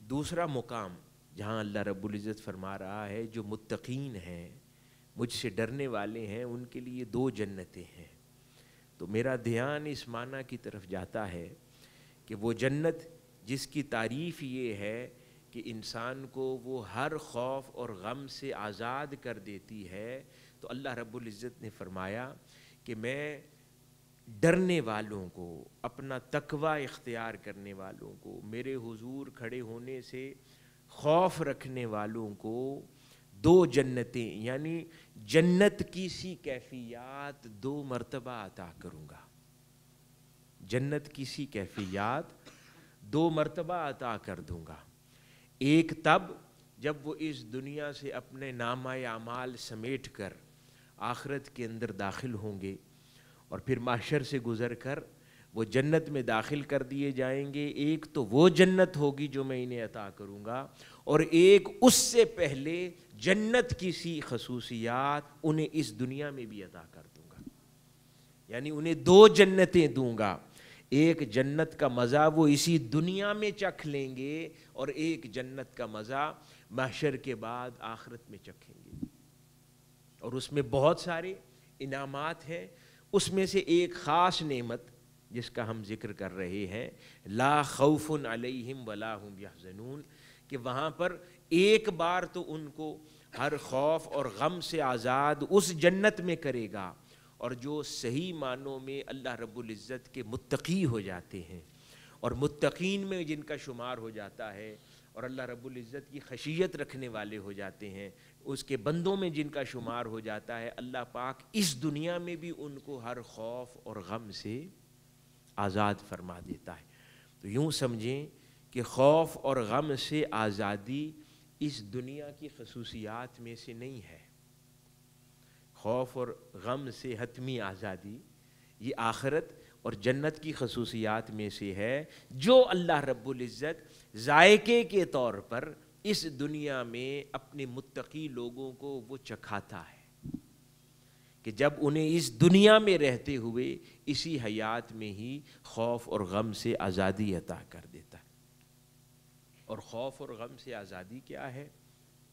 دوسرا مقام جہاں اللہ رب العزت فرما رہا ہے جو متقین ہیں، مجھ سے ڈرنے والے ہیں، ان کے لیے 2 جنتیں ہیں. تو میرا دھیان اس معنی کی طرف جاتا ہے کہ وہ جنت جس کی تعریف یہ ہے کہ انسان کو وہ ہر خوف اور غم سے آزاد کر دیتی ہے، تو اللہ رب العزت نے فرمایا کہ میں ڈرنے والوں کو، اپنا تقوی اختیار کرنے والوں کو، میرے حضور کھڑے ہونے سے خوف رکھنے والوں کو 2 جنتیں، یعنی جنت کی سی کیفیات 2 مرتبہ عطا کروں گا. جنت کی سی کیفیات 2 مرتبہ عطا کر دوں گا. ایک تب جب وہ اس دنیا سے اپنے نامہ اعمال سمیٹ کر آخرت کے اندر داخل ہوں گے، اور پھر محشر سے گزر کر وہ جنت میں داخل کر دیے جائیں گے. ایک تو وہ جنت ہوگی جو میں انہیں عطا کروں گا، اور ایک اس سے پہلے جنت کی سی خصوصیات انہیں اس دنیا میں بھی عطا کر دوں گا. یعنی انہیں 2 جنتیں دوں گا. ایک جنت کا مزہ وہ اسی دنیا میں چکھ لیں گے، اور ایک جنت کا مزہ محشر کے بعد آخرت میں چکھیں گے. اور اس میں بہت سارے انعامات ہیں. اس میں سے ایک خاص نعمت جس کا ہم ذکر کر رہے ہیں، لا خوف علیہم ولا ہم یحزنون، کہ وہاں پر ایک بار تو ان کو ہر خوف اور غم سے آزاد اس جنت میں کرے گا. اور جو صحیح معنوں میں اللہ رب العزت کے متقی ہو جاتے ہیں، اور متقین میں جن کا شمار ہو جاتا ہے، اور اللہ رب العزت کی خشیت رکھنے والے ہو جاتے ہیں، اس کے بندوں میں جن کا شمار ہو جاتا ہے، اللہ پاک اس دنیا میں بھی ان کو ہر خوف اور غم سے آزاد فرما دیتا ہے. تو یوں سمجھیں کہ خوف اور غم سے آزادی اس دنیا کی خصوصیات میں سے نہیں ہے. خوف اور غم سے حتمی آزادی یہ آخرت اور جنت کی خصوصیات میں سے ہے، جو اللہ رب العزت ذائقے کے طور پر اس دنیا میں اپنے متقی لوگوں کو وہ چکھاتا ہے کہ جب انہیں اس دنیا میں رہتے ہوئے اسی حیات میں ہی خوف اور غم سے آزادی عطا کر دیتا ہے. اور خوف اور غم سے آزادی کیا ہے؟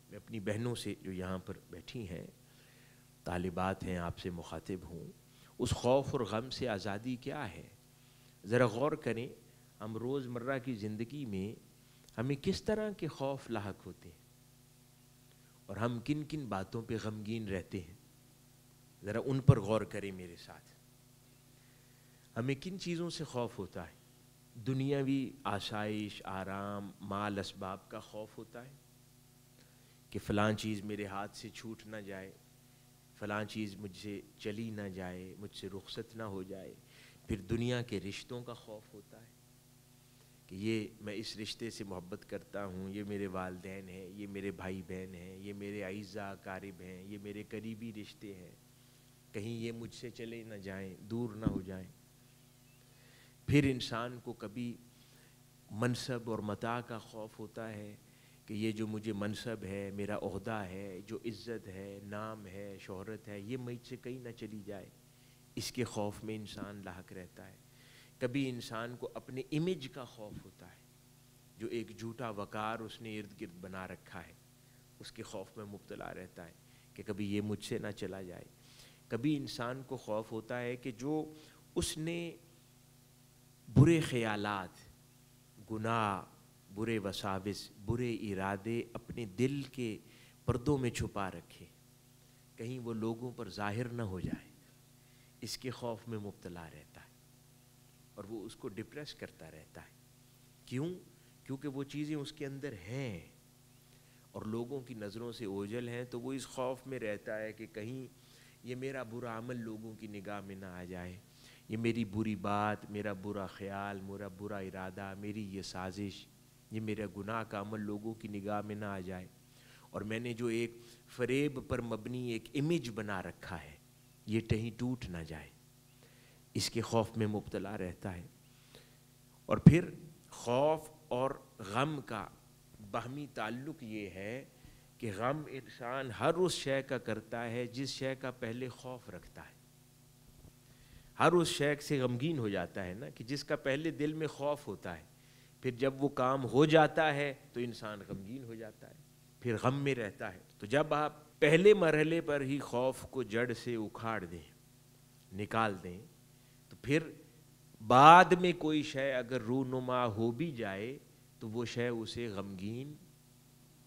میں اپنی بہنوں سے جو یہاں پر بیٹھی ہیں، طالبات ہیں، آپ سے مخاطب ہوں، اس خوف اور غم سے آزادی کیا ہے؟ ذرا غور کریں. ہم روز مرہ کی زندگی میں ہمیں کس طرح کے خوف لاحق ہوتے ہیں، اور ہم کن کن باتوں پہ غمگین رہتے ہیں؟ ذرا ان پر غور کریں میرے ساتھ. ہمیں کن چیزوں سے خوف ہوتا ہے؟ دنیاوی آسائش، آرام، مال اسباب کا خوف ہوتا ہے کہ فلاں چیز میرے ہاتھ سے چھوٹ نہ جائے، فلاں چیز مجھ سے چلی نہ جائے، مجھ سے رخصت نہ ہو جائے. پھر دنیا کے رشتوں کا خوف ہوتا ہے کہ یہ میں اس رشتے سے محبت کرتا ہوں، یہ میرے والدین ہیں، یہ میرے بھائی بہن ہیں، یہ میرے اعزاء اقارب ہیں، یہ میرے قریبی رشتے ہیں، کہیں یہ مجھ سے چلے نہ جائیں، دور نہ ہو جائیں. پھر انسان کو کبھی منصب اور متاع کا خوف ہوتا ہے کہ یہ جو مجھے منصب ہے، میرا عہدہ ہے، جو عزت ہے، نام ہے، شہرت ہے، یہ مجھ سے کہیں نہ چلی جائے. اس کے خوف میں انسان لاحق رہتا ہے. کبھی انسان کو اپنے امیج کا خوف ہوتا ہے، جو ایک جھوٹا وقار اس نے ارد گرد بنا رکھا ہے، اس کے خوف میں مبتلا رہتا ہے کہ کبھی یہ مجھ سے نہ چلا جائے. کبھی انسان کو خوف ہوتا ہے کہ جو اس نے برے خیالات، گناہ، برے وساوس، برے ارادے اپنے دل کے پردوں میں چھپا رکھے، کہیں وہ لوگوں پر ظاہر نہ ہو جائے. اس کے خوف میں مبتلا رہتا ہے، اور وہ اس کو ڈپریس کرتا رہتا ہے. کیوں؟ کیونکہ وہ چیزیں اس کے اندر ہیں اور لوگوں کی نظروں سے اوجھل ہیں. تو وہ اس خوف میں رہتا ہے کہ کہیں یہ میرا برا عمل لوگوں کی نگاہ میں نہ آ جائے، یہ میری بری بات، میرا برا خیال، میرا برا ارادہ، میری یہ سازش، یہ میرا گناہ کا عمل لوگوں کی نگاہ میں نہ آ جائے، اور میں نے جو ایک فریب پر مبنی ایک امیج بنا رکھا ہے یہ کہیں ٹوٹ نہ جائے. اس کے خوف میں مبتلا رہتا ہے. اور پھر خوف اور غم کا باہمی تعلق یہ ہے کہ غم انسان ہر اس شے کا کرتا ہے جس شے کا پہلے خوف رکھتا ہے. ہر اس شے سے غمگین ہو جاتا ہے نا، کہ جس کا پہلے دل میں خوف ہوتا ہے، پھر جب وہ کام ہو جاتا ہے تو انسان غمگین ہو جاتا ہے، پھر غم میں رہتا ہے۔ تو جب آپ پہلے مرحلے پر ہی خوف کو جڑ سے اکھاڑ دیں، نکال دیں، تو پھر بعد میں کوئی شے اگر رونما ہو بھی جائے تو وہ شے اسے غمگین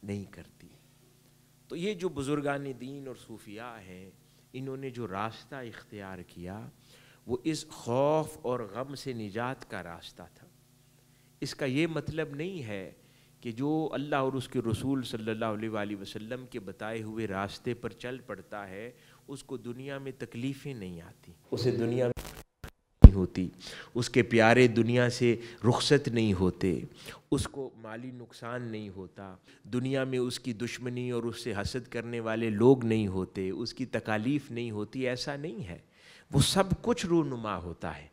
نہیں کرتی۔ تو یہ جو بزرگان دین اور صوفیاء ہیں، انہوں نے جو راستہ اختیار کیا وہ اس خوف اور غم سے نجات کا راستہ تھا۔ اس کا یہ مطلب نہیں ہے کہ جو اللہ اور اس کے رسول صلی اللہ علیہ وآلہ وسلم کے بتائے ہوئے راستے پر چل پڑتا ہے اس کو دنیا میں تکلیفیں نہیں آتی، اسے دنیا میں نہیں ہوتی، اس کے پیارے دنیا سے رخصت نہیں ہوتے، اس کو مالی نقصان نہیں ہوتا، دنیا میں اس کی دشمنی اور اس سے حسد کرنے والے لوگ نہیں ہوتے، اس کی تکالیف نہیں ہوتی، ایسا نہیں ہے۔ وہ سب کچھ رونما ہوتا ہے،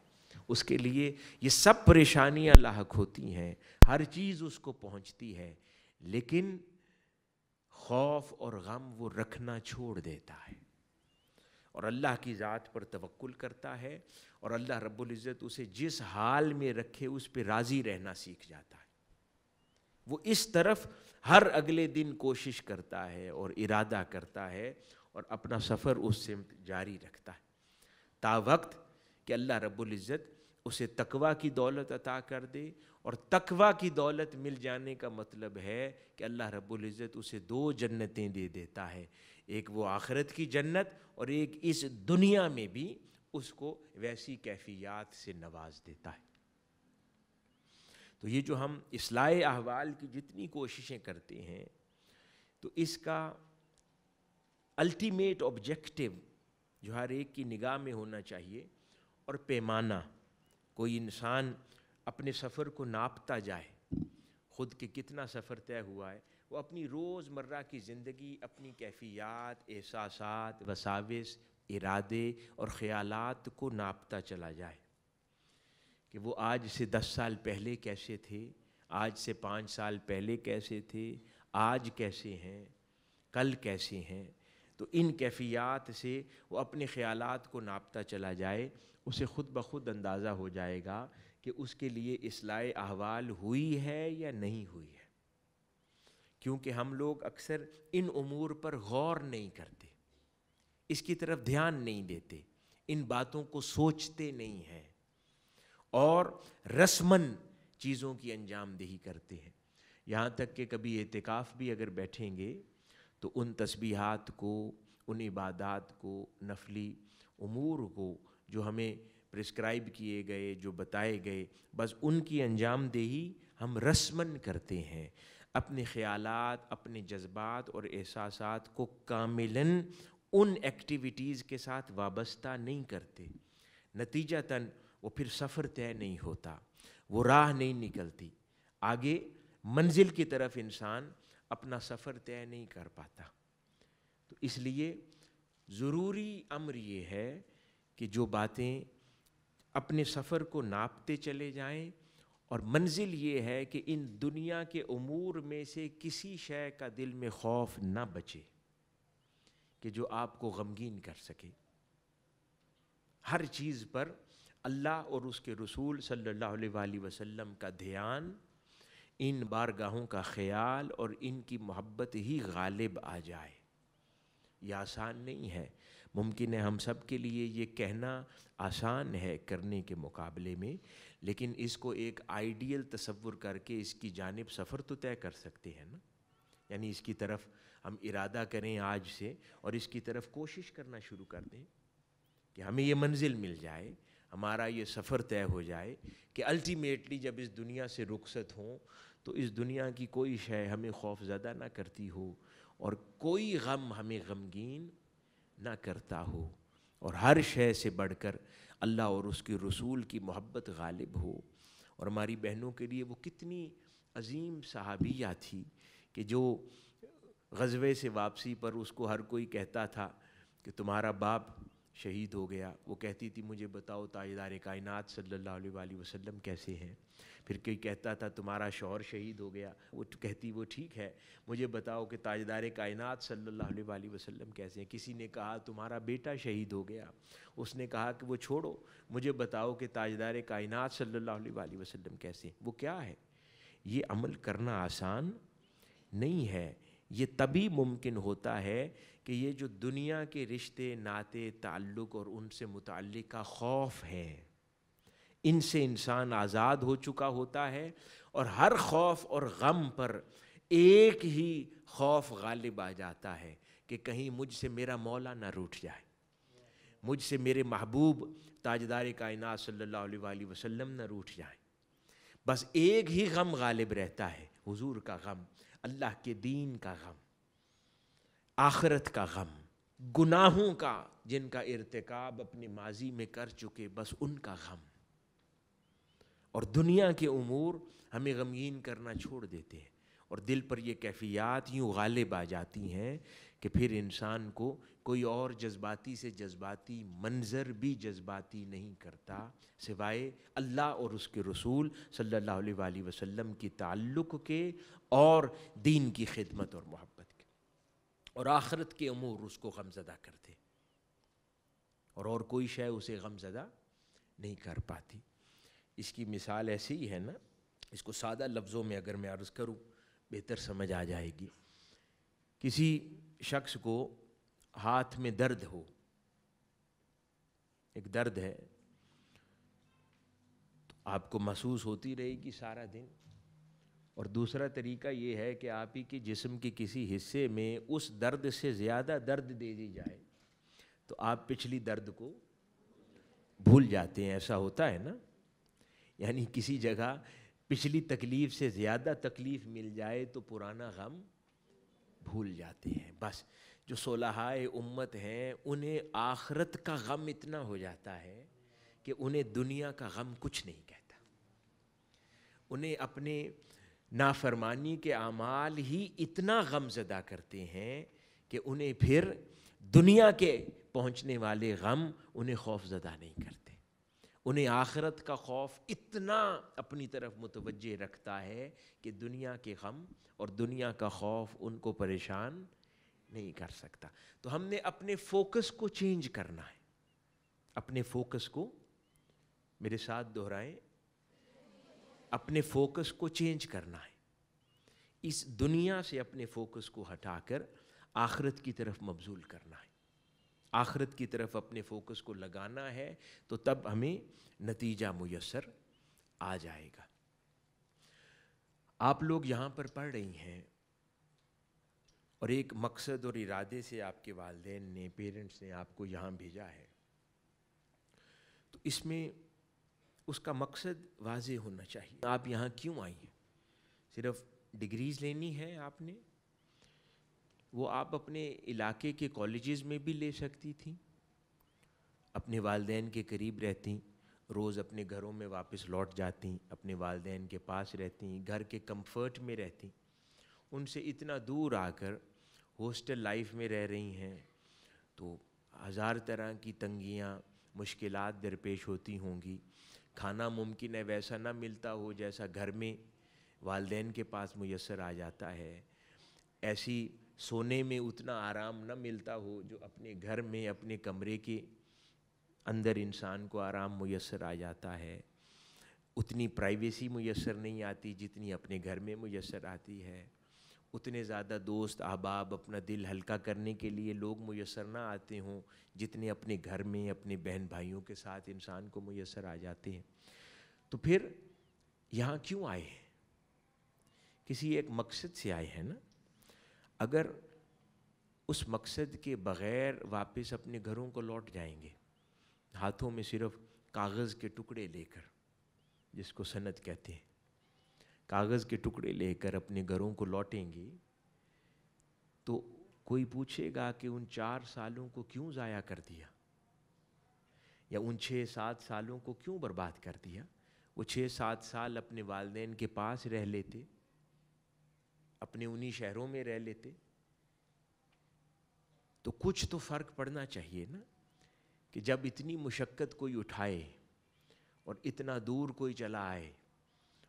اس کے لیے یہ سب پریشانیاں لاحق ہوتی ہیں، ہر چیز اس کو پہنچتی ہے، لیکن خوف اور غم وہ رکھنا چھوڑ دیتا ہے اور اللہ کی ذات پر توکل کرتا ہے، اور اللہ رب العزت اسے جس حال میں رکھے اس پہ راضی رہنا سیکھ جاتا ہے۔ وہ اس طرف ہر اگلے دن کوشش کرتا ہے اور ارادہ کرتا ہے اور اپنا سفر اس سمت جاری رکھتا ہے، تا وقت کہ اللہ رب العزت اسے تقویٰ کی دولت عطا کر دے۔ اور تقویٰ کی دولت مل جانے کا مطلب ہے کہ اللہ رب العزت اسے دو جنتیں دے دیتا ہے، ایک وہ آخرت کی جنت اور ایک اس دنیا میں بھی اس کو ویسی کیفیات سے نواز دیتا ہے۔ تو یہ جو ہم اصلاح احوال کی جتنی کوششیں کرتے ہیں تو اس کا الٹیمیٹ آبجیکٹو جو ہر ایک کی نگاہ میں ہونا چاہیے، اور پیمانہ، کوئی انسان اپنے سفر کو ناپتا جائے، خود کے کتنا سفر طے ہوا ہے، وہ اپنی روز مرہ کی زندگی، اپنی کیفیات، احساسات، وساوس، ارادے اور خیالات کو ناپتا چلا جائے کہ وہ آج سے 10 سال پہلے کیسے تھے، آج سے 5 سال پہلے کیسے تھے، آج کیسے ہیں، کل کیسے ہیں۔ تو ان کیفیات سے وہ اپنے خیالات کو ناپتا چلا جائے، اسے خود بخود اندازہ ہو جائے گا کہ اس کے لیے اصلاح احوال ہوئی ہے یا نہیں ہوئی ہے۔ کیونکہ ہم لوگ اکثر ان امور پر غور نہیں کرتے، اس کی طرف دھیان نہیں دیتے، ان باتوں کو سوچتے نہیں ہیں اور رسماً چیزوں کی انجام دہی کرتے ہیں۔ یہاں تک کہ کبھی اعتکاف بھی اگر بیٹھیں گے تو ان تسبیحات کو، ان عبادات کو، نفلی امور کو جو ہمیں پرسکرائب کیے گئے، جو بتائے گئے، بس ان کی انجام دہی ہم رسماً کرتے ہیں، اپنے خیالات، اپنے جذبات اور احساسات کو کاملاً ان ایکٹیویٹیز کے ساتھ وابستہ نہیں کرتے، نتیجتاً وہ پھر سفر طے نہیں ہوتا، وہ راہ نہیں نکلتی، آگے منزل کی طرف انسان اپنا سفر طے نہیں کر پاتا۔ تو اس لیے ضروری امر یہ ہے کہ جو باتیں اپنے سفر کو ناپتے چلے جائیں، اور منزل یہ ہے کہ ان دنیا کے امور میں سے کسی شے کا دل میں خوف نہ بچے کہ جو آپ کو غمگین کر سکے۔ ہر چیز پر اللہ اور اس کے رسول صلی اللہ علیہ وآلہ وسلم کا دھیان، ان بارگاہوں کا خیال اور ان کی محبت ہی غالب آ جائے۔ یہ آسان نہیں ہے، ممکن ہے ہم سب کے لیے یہ کہنا آسان ہے کرنے کے مقابلے میں، لیکن اس کو ایک آئیڈیل تصور کر کے اس کی جانب سفر تو طے کر سکتے ہیں نا، یعنی اس کی طرف ہم ارادہ کریں آج سے اور اس کی طرف کوشش کرنا شروع کر دیں کہ ہمیں یہ منزل مل جائے، ہمارا یہ سفر طے ہو جائے کہ الٹیمیٹلی جب اس دنیا سے رخصت ہوں تو اس دنیا کی کوئی شے ہمیں خوف زدہ نہ کرتی ہو اور کوئی غم ہمیں غمگین نہ کرتا ہو، اور ہر شے سے بڑھ کر اللہ اور اس کے رسول کی محبت غالب ہو۔ اور ہماری بہنوں کے لیے وہ کتنی عظیم صحابیہ تھی کہ جو غزوے سے واپسی پر اس کو ہر کوئی کہتا تھا کہ تمہارا باپ شہید ہو گیا، وہ کہتی تھی مجھے بتاؤ تاجدار کائنات صلی اللہ علیہ وآلہ وسلم کیسے ہیں۔ پھر کوئی کہتا تھا تمہارا شوہر شہید ہو گیا، وہ کہتی وہ ٹھیک ہے، مجھے بتاؤ کہ تاجدار کائنات صلی اللہ علیہ وآلہ وسلم کیسے ہیں۔ کسی نے کہا تمہارا بیٹا شہید ہو گیا، اس نے کہا کہ وہ چھوڑو، مجھے بتاؤ کہ تاجدار کائنات صلی اللہ علیہ وآلہ وسلم کیسے ہیں۔ وہ کیا ہے یہ عمل کرنا آسان نہیں ہے. یہ تبھی ممکن ہوتا ہے کہ یہ جو دنیا کے رشتے ناطے تعلق اور ان سے متعلقہ خوف ہے، ان سے انسان آزاد ہو چکا ہوتا ہے، اور ہر خوف اور غم پر ایک ہی خوف غالب آ جاتا ہے کہ کہیں مجھ سے میرا مولا نہ روٹھ جائے، مجھ سے میرے محبوب تاجدار کائنات صلی اللہ علیہ وآلہ وسلم نہ روٹھ جائیں. بس ایک ہی غم غالب رہتا ہے، حضور کا غم، اللہ کے دین کا غم، آخرت کا غم، گناہوں کا جن کا ارتکاب اپنے ماضی میں کر چکے بس ان کا غم. اور دنیا کے امور ہمیں غمگین کرنا چھوڑ دیتے ہیں، اور دل پر یہ کیفیات یوں غالب آ جاتی ہیں کہ پھر انسان کو کوئی اور جذباتی سے جذباتی منظر بھی جذباتی نہیں کرتا سوائے اللہ اور اس کے رسول صلی اللہ علیہ وآلہ وسلم کی تعلق کے اور دین کی خدمت اور محبت کے، اور آخرت کے امور اس کو غمزدہ کرتے، اور کوئی شے اسے غمزدہ نہیں کر پاتی. اس کی مثال ایسی ہی ہے نا، اس کو سادہ لفظوں میں اگر میں عرض کروں بہتر سمجھ آ جائے گی. کسی شخص کو ہاتھ میں درد ہو، ایک درد ہے، تو آپ کو محسوس ہوتی رہے گی سارا دن. اور دوسرا طریقہ یہ ہے کہ آپ ہی کے جسم کے کسی حصے میں اس درد سے زیادہ درد دے دی جائے تو آپ پچھلی درد کو بھول جاتے ہیں. ایسا ہوتا ہے نا، یعنی کسی جگہ پچھلی تکلیف سے زیادہ تکلیف مل جائے تو پرانا غم بھول جاتے ہیں. بس جو صلحائے امت ہیں انہیں آخرت کا غم اتنا ہو جاتا ہے کہ انہیں دنیا کا غم کچھ نہیں کہتا. انہیں اپنے نافرمانی کے اعمال ہی اتنا غم زدہ کرتے ہیں کہ انہیں پھر دنیا کے پہنچنے والے غم انہیں خوف زدہ نہیں کرتے. انہیں آخرت کا خوف اتنا اپنی طرف متوجہ رکھتا ہے کہ دنیا کے غم اور دنیا کا خوف ان کو پریشان نہیں کر سکتا. تو ہم نے اپنے فوکس کو چینج کرنا ہے، اپنے فوکس کو، میرے ساتھ دہرائیں، اپنے فوکس کو چینج کرنا ہے. اس دنیا سے اپنے فوکس کو ہٹا کر آخرت کی طرف مبذول کرنا ہے، آخرت کی طرف اپنے فوکس کو لگانا ہے، تو تب ہمیں نتیجہ میسر آ جائے گا. آپ لوگ یہاں پر پڑھ رہی ہیں اور ایک مقصد اور ارادے سے آپ کے والدین نے، پیرنٹس نے آپ کو یہاں بھیجا ہے، تو اس میں اس کا مقصد واضح ہونا چاہیے. آپ یہاں کیوں آئی ہیں؟ صرف ڈگریز لینی ہے آپ نے؟ وہ آپ اپنے علاقے کے کالجز میں بھی لے سکتی تھیں، اپنے والدین کے قریب رہتیں، روز اپنے گھروں میں واپس لوٹ جاتیں، اپنے والدین کے پاس رہتیں، گھر کے کمفرٹ میں رہتیں. ان سے اتنا دور آ کر ہاسٹل لائف میں رہ رہی ہیں تو ہزار طرح کی تنگیاں، مشکلات درپیش ہوتی ہوں گی. کھانا ممکن ہے ویسا نہ ملتا ہو جیسا گھر میں والدین کے پاس میسر آ جاتا ہے، ایسی سونے میں اتنا آرام نہ ملتا ہو جو اپنے گھر میں اپنے کمرے کے اندر انسان کو آرام میسر آ جاتا ہے. اتنی پرائیویسی میسر نہیں آتی جتنی اپنے گھر میں میسر آتی ہے. اتنے زیادہ دوست احباب، اپنا دل ہلکا کرنے کے لیے لوگ میسر نہ آتے ہوں جتنے اپنے گھر میں اپنے بہن بھائیوں کے ساتھ انسان کو میسر آ جاتے ہیں. تو پھر یہاں کیوں آئے ہیں؟ کسی ایک مقصد سے آئے ہیں نا. اگر اس مقصد کے بغیر واپس اپنے گھروں کو لوٹ جائیں گے، ہاتھوں میں صرف کاغذ کے ٹکڑے لے کر، جس کو سند کہتے ہیں، کاغذ کے ٹکڑے لے کر اپنے گھروں کو لوٹیں گے، تو کوئی پوچھے گا کہ ان 4 سالوں کو کیوں ضائع کر دیا، یا ان 6-7 سالوں کو کیوں برباد کر دیا. وہ 6-7 سال اپنے والدین کے پاس رہ لیتے، اپنے انہی شہروں میں رہ لیتے، تو کچھ تو فرق پڑنا چاہیے نا. کہ جب اتنی مشقت کوئی اٹھائے اور اتنا دور کوئی چلا آئے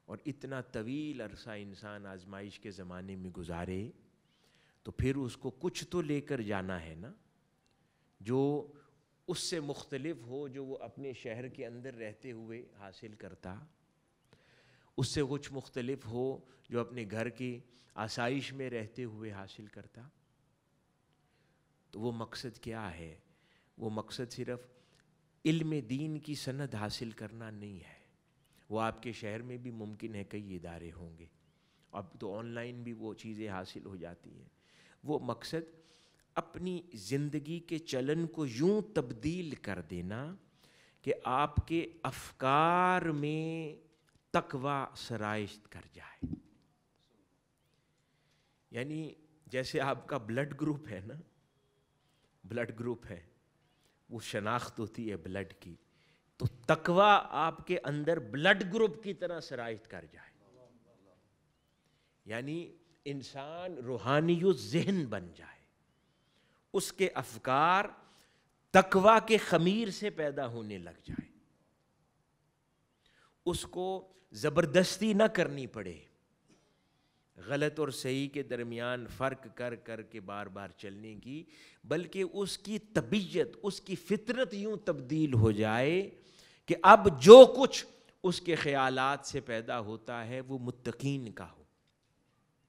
اور اتنا طویل عرصہ انسان آزمائش کے زمانے میں گزارے، تو پھر اس کو کچھ تو لے کر جانا ہے نا جو اس سے مختلف ہو جو وہ اپنے شہر کے اندر رہتے ہوئے حاصل کرتا. اس سے کچھ مختلف ہو جو اپنے گھر کی آسائش میں رہتے ہوئے حاصل کرتا، تو وہ مقصد کیا ہے؟ وہ مقصد صرف علم دین کی سند حاصل کرنا نہیں ہے. وہ آپ کے شہر میں بھی ممکن ہے کئی ادارے ہوں گے، اب تو آن لائن بھی وہ چیزیں حاصل ہو جاتی ہیں. وہ مقصد اپنی زندگی کے چلن کو یوں تبدیل کر دینا کہ آپ کے افکار میں تقویٰ سرایت کر جائے. یعنی جیسے آپ کا بلڈ گروپ ہے نا، بلڈ گروپ ہے، وہ شناخت ہوتی ہے بلڈ کی، تو تقویٰ آپ کے اندر بلڈ گروپ کی طرح سرایت کر جائے. یعنی انسان روحانی ذہن بن جائے، اس کے افکار تقویٰ کے خمیر سے پیدا ہونے لگ جائے، اس کو زبردستی نہ کرنی پڑے، غلط اور صحیح کے درمیان فرق کر کر کے بار بار چلنے کی، بلکہ اس کی طبیعت، اس کی فطرت یوں تبدیل ہو جائے کہ اب جو کچھ اس کے خیالات سے پیدا ہوتا ہے وہ متقین کا ہو،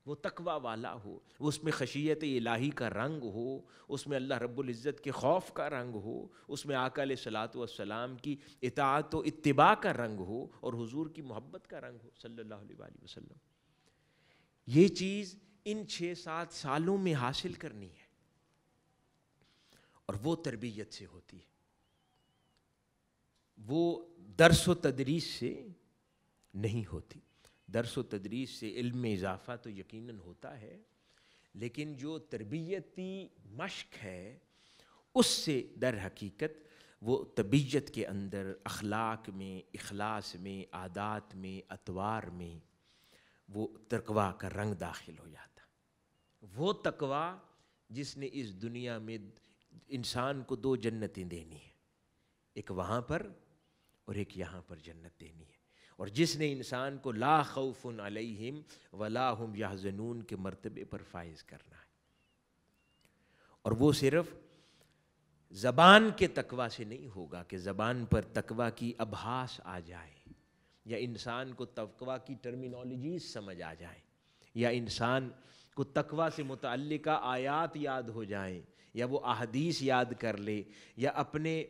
وہ تقویٰ والا ہو، اس میں خشیت الہی کا رنگ ہو، اس میں اللہ رب العزت کے خوف کا رنگ ہو، اس میں آقا علیہ الصلوۃ والسلام کی اطاعت و اتباع کا رنگ ہو، اور حضور کی محبت کا رنگ ہو صلی اللہ علیہ وآلہ وسلم. یہ چیز ان 6-7 سالوں میں حاصل کرنی ہے، اور وہ تربیت سے ہوتی ہے، وہ درس و تدریس سے نہیں ہوتی. درس و تدریس سے علم میں اضافہ تو یقیناً ہوتا ہے، لیکن جو تربیتی مشق ہے اس سے در حقیقت وہ طبیعت کے اندر، اخلاق میں، اخلاص میں، عادات میں، اطوار میں وہ تقویٰ کا رنگ داخل ہو جاتا. وہ تقویٰ جس نے اس دنیا میں انسان کو 2 جنتیں دینی ہیں، ایک وہاں پر اور ایک یہاں پر جنت دینی ہے، اور جس نے انسان کو لا خوف علیہم ولا ہم یحزنون کے مرتبے پر فائز کرنا ہے. اور وہ صرف زبان کے تقویٰ سے نہیں ہوگا کہ زبان پر تقویٰ کی ابحاث آ جائے، یا انسان کو تقویٰ کی ٹرمینالوجیز سمجھ آ جائیں، یا انسان کو تقویٰ سے متعلقہ آیات یاد ہو جائیں، یا وہ احادیث یاد کر لے، یا اپنے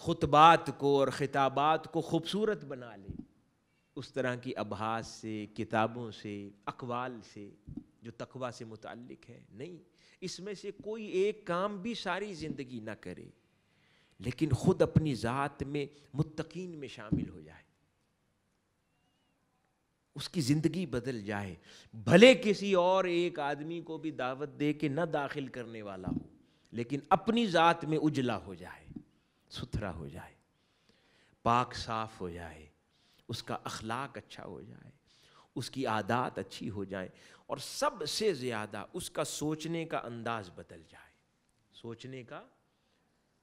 خطبات کو اور خطابات کو خوبصورت بنا لے. اس طرح کی ابحاث سے، کتابوں سے، اقوال سے جو تقویٰ سے متعلق ہے نہیں. اس میں سے کوئی ایک کام بھی ساری زندگی نہ کرے، لیکن خود اپنی ذات میں متقین میں شامل ہو جائے، اس کی زندگی بدل جائے، بھلے کسی اور ایک آدمی کو بھی دعوت دے کے نہ داخل کرنے والا ہو، لیکن اپنی ذات میں اجلا ہو جائے، ستھرا ہو جائے، پاک صاف ہو جائے، اس کا اخلاق اچھا ہو جائے، اس کی عادات اچھی ہو جائیں، اور سب سے زیادہ اس کا سوچنے کا انداز بدل جائے، سوچنے کا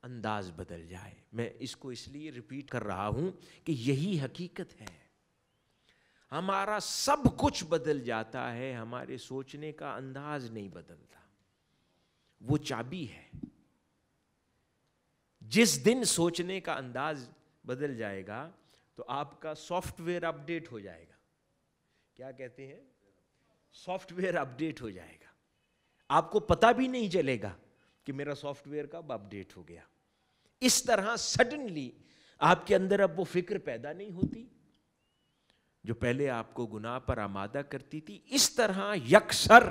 انداز بدل جائے. میں اس کو اس لیے ریپیٹ کر رہا ہوں کہ یہی حقیقت ہے. ہمارا سب کچھ بدل جاتا ہے، ہمارے سوچنے کا انداز نہیں بدلتا. وہ چابی ہے. جس دن سوچنے کا انداز بدل جائے گا تو آپ کا سافٹ ویئر اپ ڈیٹ ہو جائے گا. کیا کہتے ہیں؟ سافٹ ویئر اپ ڈیٹ ہو جائے گا. آپ کو پتہ بھی نہیں چلے گا کہ میرا سافٹ ویئر کب اپ ڈیٹ ہو گیا. اس طرح سڈنلی آپ کے اندر اب وہ فکر پیدا نہیں ہوتی جو پہلے آپ کو گناہ پر آمادہ کرتی تھی. اس طرح یکسر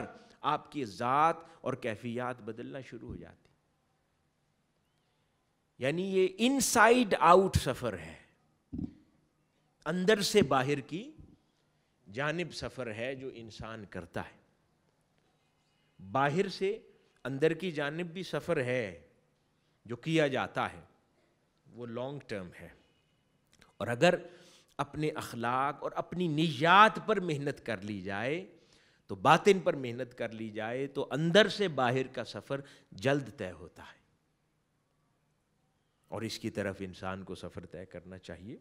آپ کی ذات اور کیفیات بدلنا شروع ہو جاتی. یعنی یہ ان سائیڈ آؤٹ سفر ہے، اندر سے باہر کی جانب سفر ہے جو انسان کرتا ہے. باہر سے اندر کی جانب بھی سفر ہے جو کیا جاتا ہے، وہ لانگ ٹرم ہے. اور اگر اپنے اخلاق اور اپنی نیات پر محنت کر لی جائے تو، باطن پر محنت کر لی جائے تو اندر سے باہر کا سفر جلد طے ہوتا ہے. اور اس کی طرف انسان کو سفر طے کرنا چاہیے.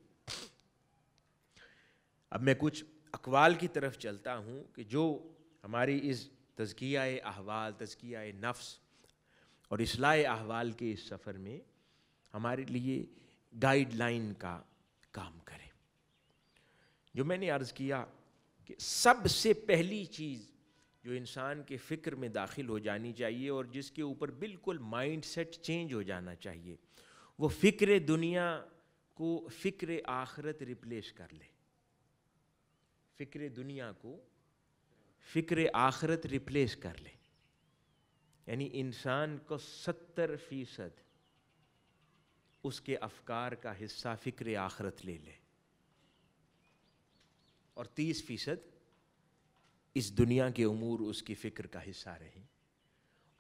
اب میں کچھ اقوال کی طرف چلتا ہوں کہ جو ہماری اس تزکیہ احوال، تزکیہ نفس اور اصلاح احوال کے اس سفر میں ہمارے لیے گائیڈ لائن کا کام کرے. جو میں نے عرض کیا کہ سب سے پہلی چیز جو انسان کے فکر میں داخل ہو جانی چاہیے اور جس کے اوپر بالکل مائنڈ سیٹ چینج ہو جانا چاہیے، وہ فکر دنیا کو فکر آخرت ریپلیس کر لے. فکر دنیا کو فکر آخرت ریپلیس کر لے. یعنی انسان کو 70% اس کے افکار کا حصہ فکر آخرت لے لے اور 30% اس دنیا کے امور اس کی فکر کا حصہ رہیں.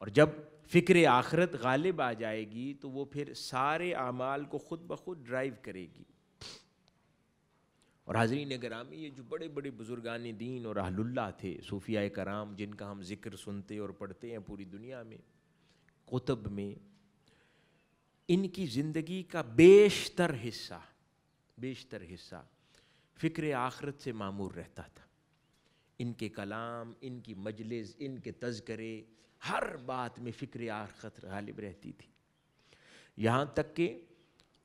اور جب فکر آخرت غالب آ جائے گی تو وہ پھر سارے اعمال کو خود بخود ڈرائیو کرے گی. اور حاضرین گرامی، یہ جو بڑے بڑے بزرگان دین اور اہل اللہ تھے، صوفیاء کرام، جن کا ہم ذکر سنتے اور پڑھتے ہیں پوری دنیا میں، کتب میں، ان کی زندگی کا بیشتر حصہ فکر آخرت سے معمور رہتا تھا. ان کے کلام، ان کی مجلس، ان کے تذکرے، ہر بات میں فکر آخرت غالب رہتی تھی. یہاں تک کہ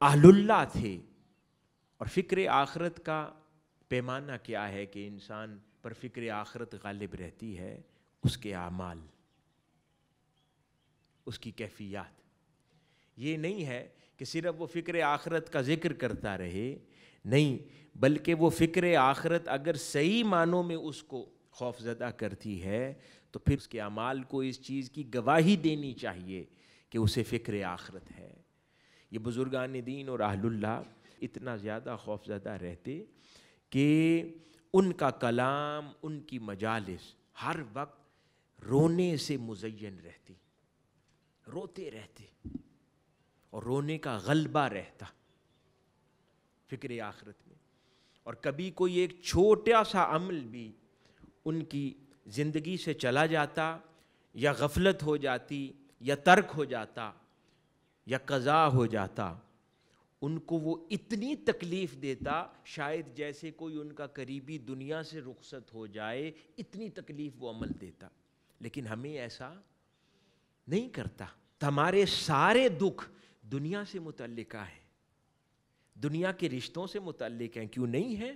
اہل اللہ تھے. اور فکر آخرت کا پیمانہ کیا ہے کہ انسان پر فکر آخرت غالب رہتی ہے؟ اس کے اعمال، اس کی کیفیات. یہ نہیں ہے کہ صرف وہ فکر آخرت کا ذکر کرتا رہے، نہیں، بلکہ وہ فکر آخرت اگر صحیح معنوں میں اس کو خوف زدہ کرتی ہے تو پھر اس کے اعمال کو اس چیز کی گواہی دینی چاہیے کہ اسے فکر آخرت ہے. یہ بزرگان دین اور اہل اللہ اتنا زیادہ خوف زدہ رہتے کہ ان کا کلام، ان کی مجالس ہر وقت رونے سے مزین رہتی، روتے رہتے اور رونے کا غلبہ رہتا فکر آخرت میں. اور کبھی کوئی ایک چھوٹا سا عمل بھی ان کی زندگی سے چلا جاتا یا غفلت ہو جاتی یا ترک ہو جاتا یا قضا ہو جاتا، ان کو وہ اتنی تکلیف دیتا شاید جیسے کوئی ان کا قریبی دنیا سے رخصت ہو جائے، اتنی تکلیف وہ عمل دیتا. لیکن ہمیں ایسا نہیں کرتا. ہمارے سارے دکھ دنیا سے متعلقہ ہیں، دنیا کے رشتوں سے متعلق ہیں. کیوں نہیں ہیں؟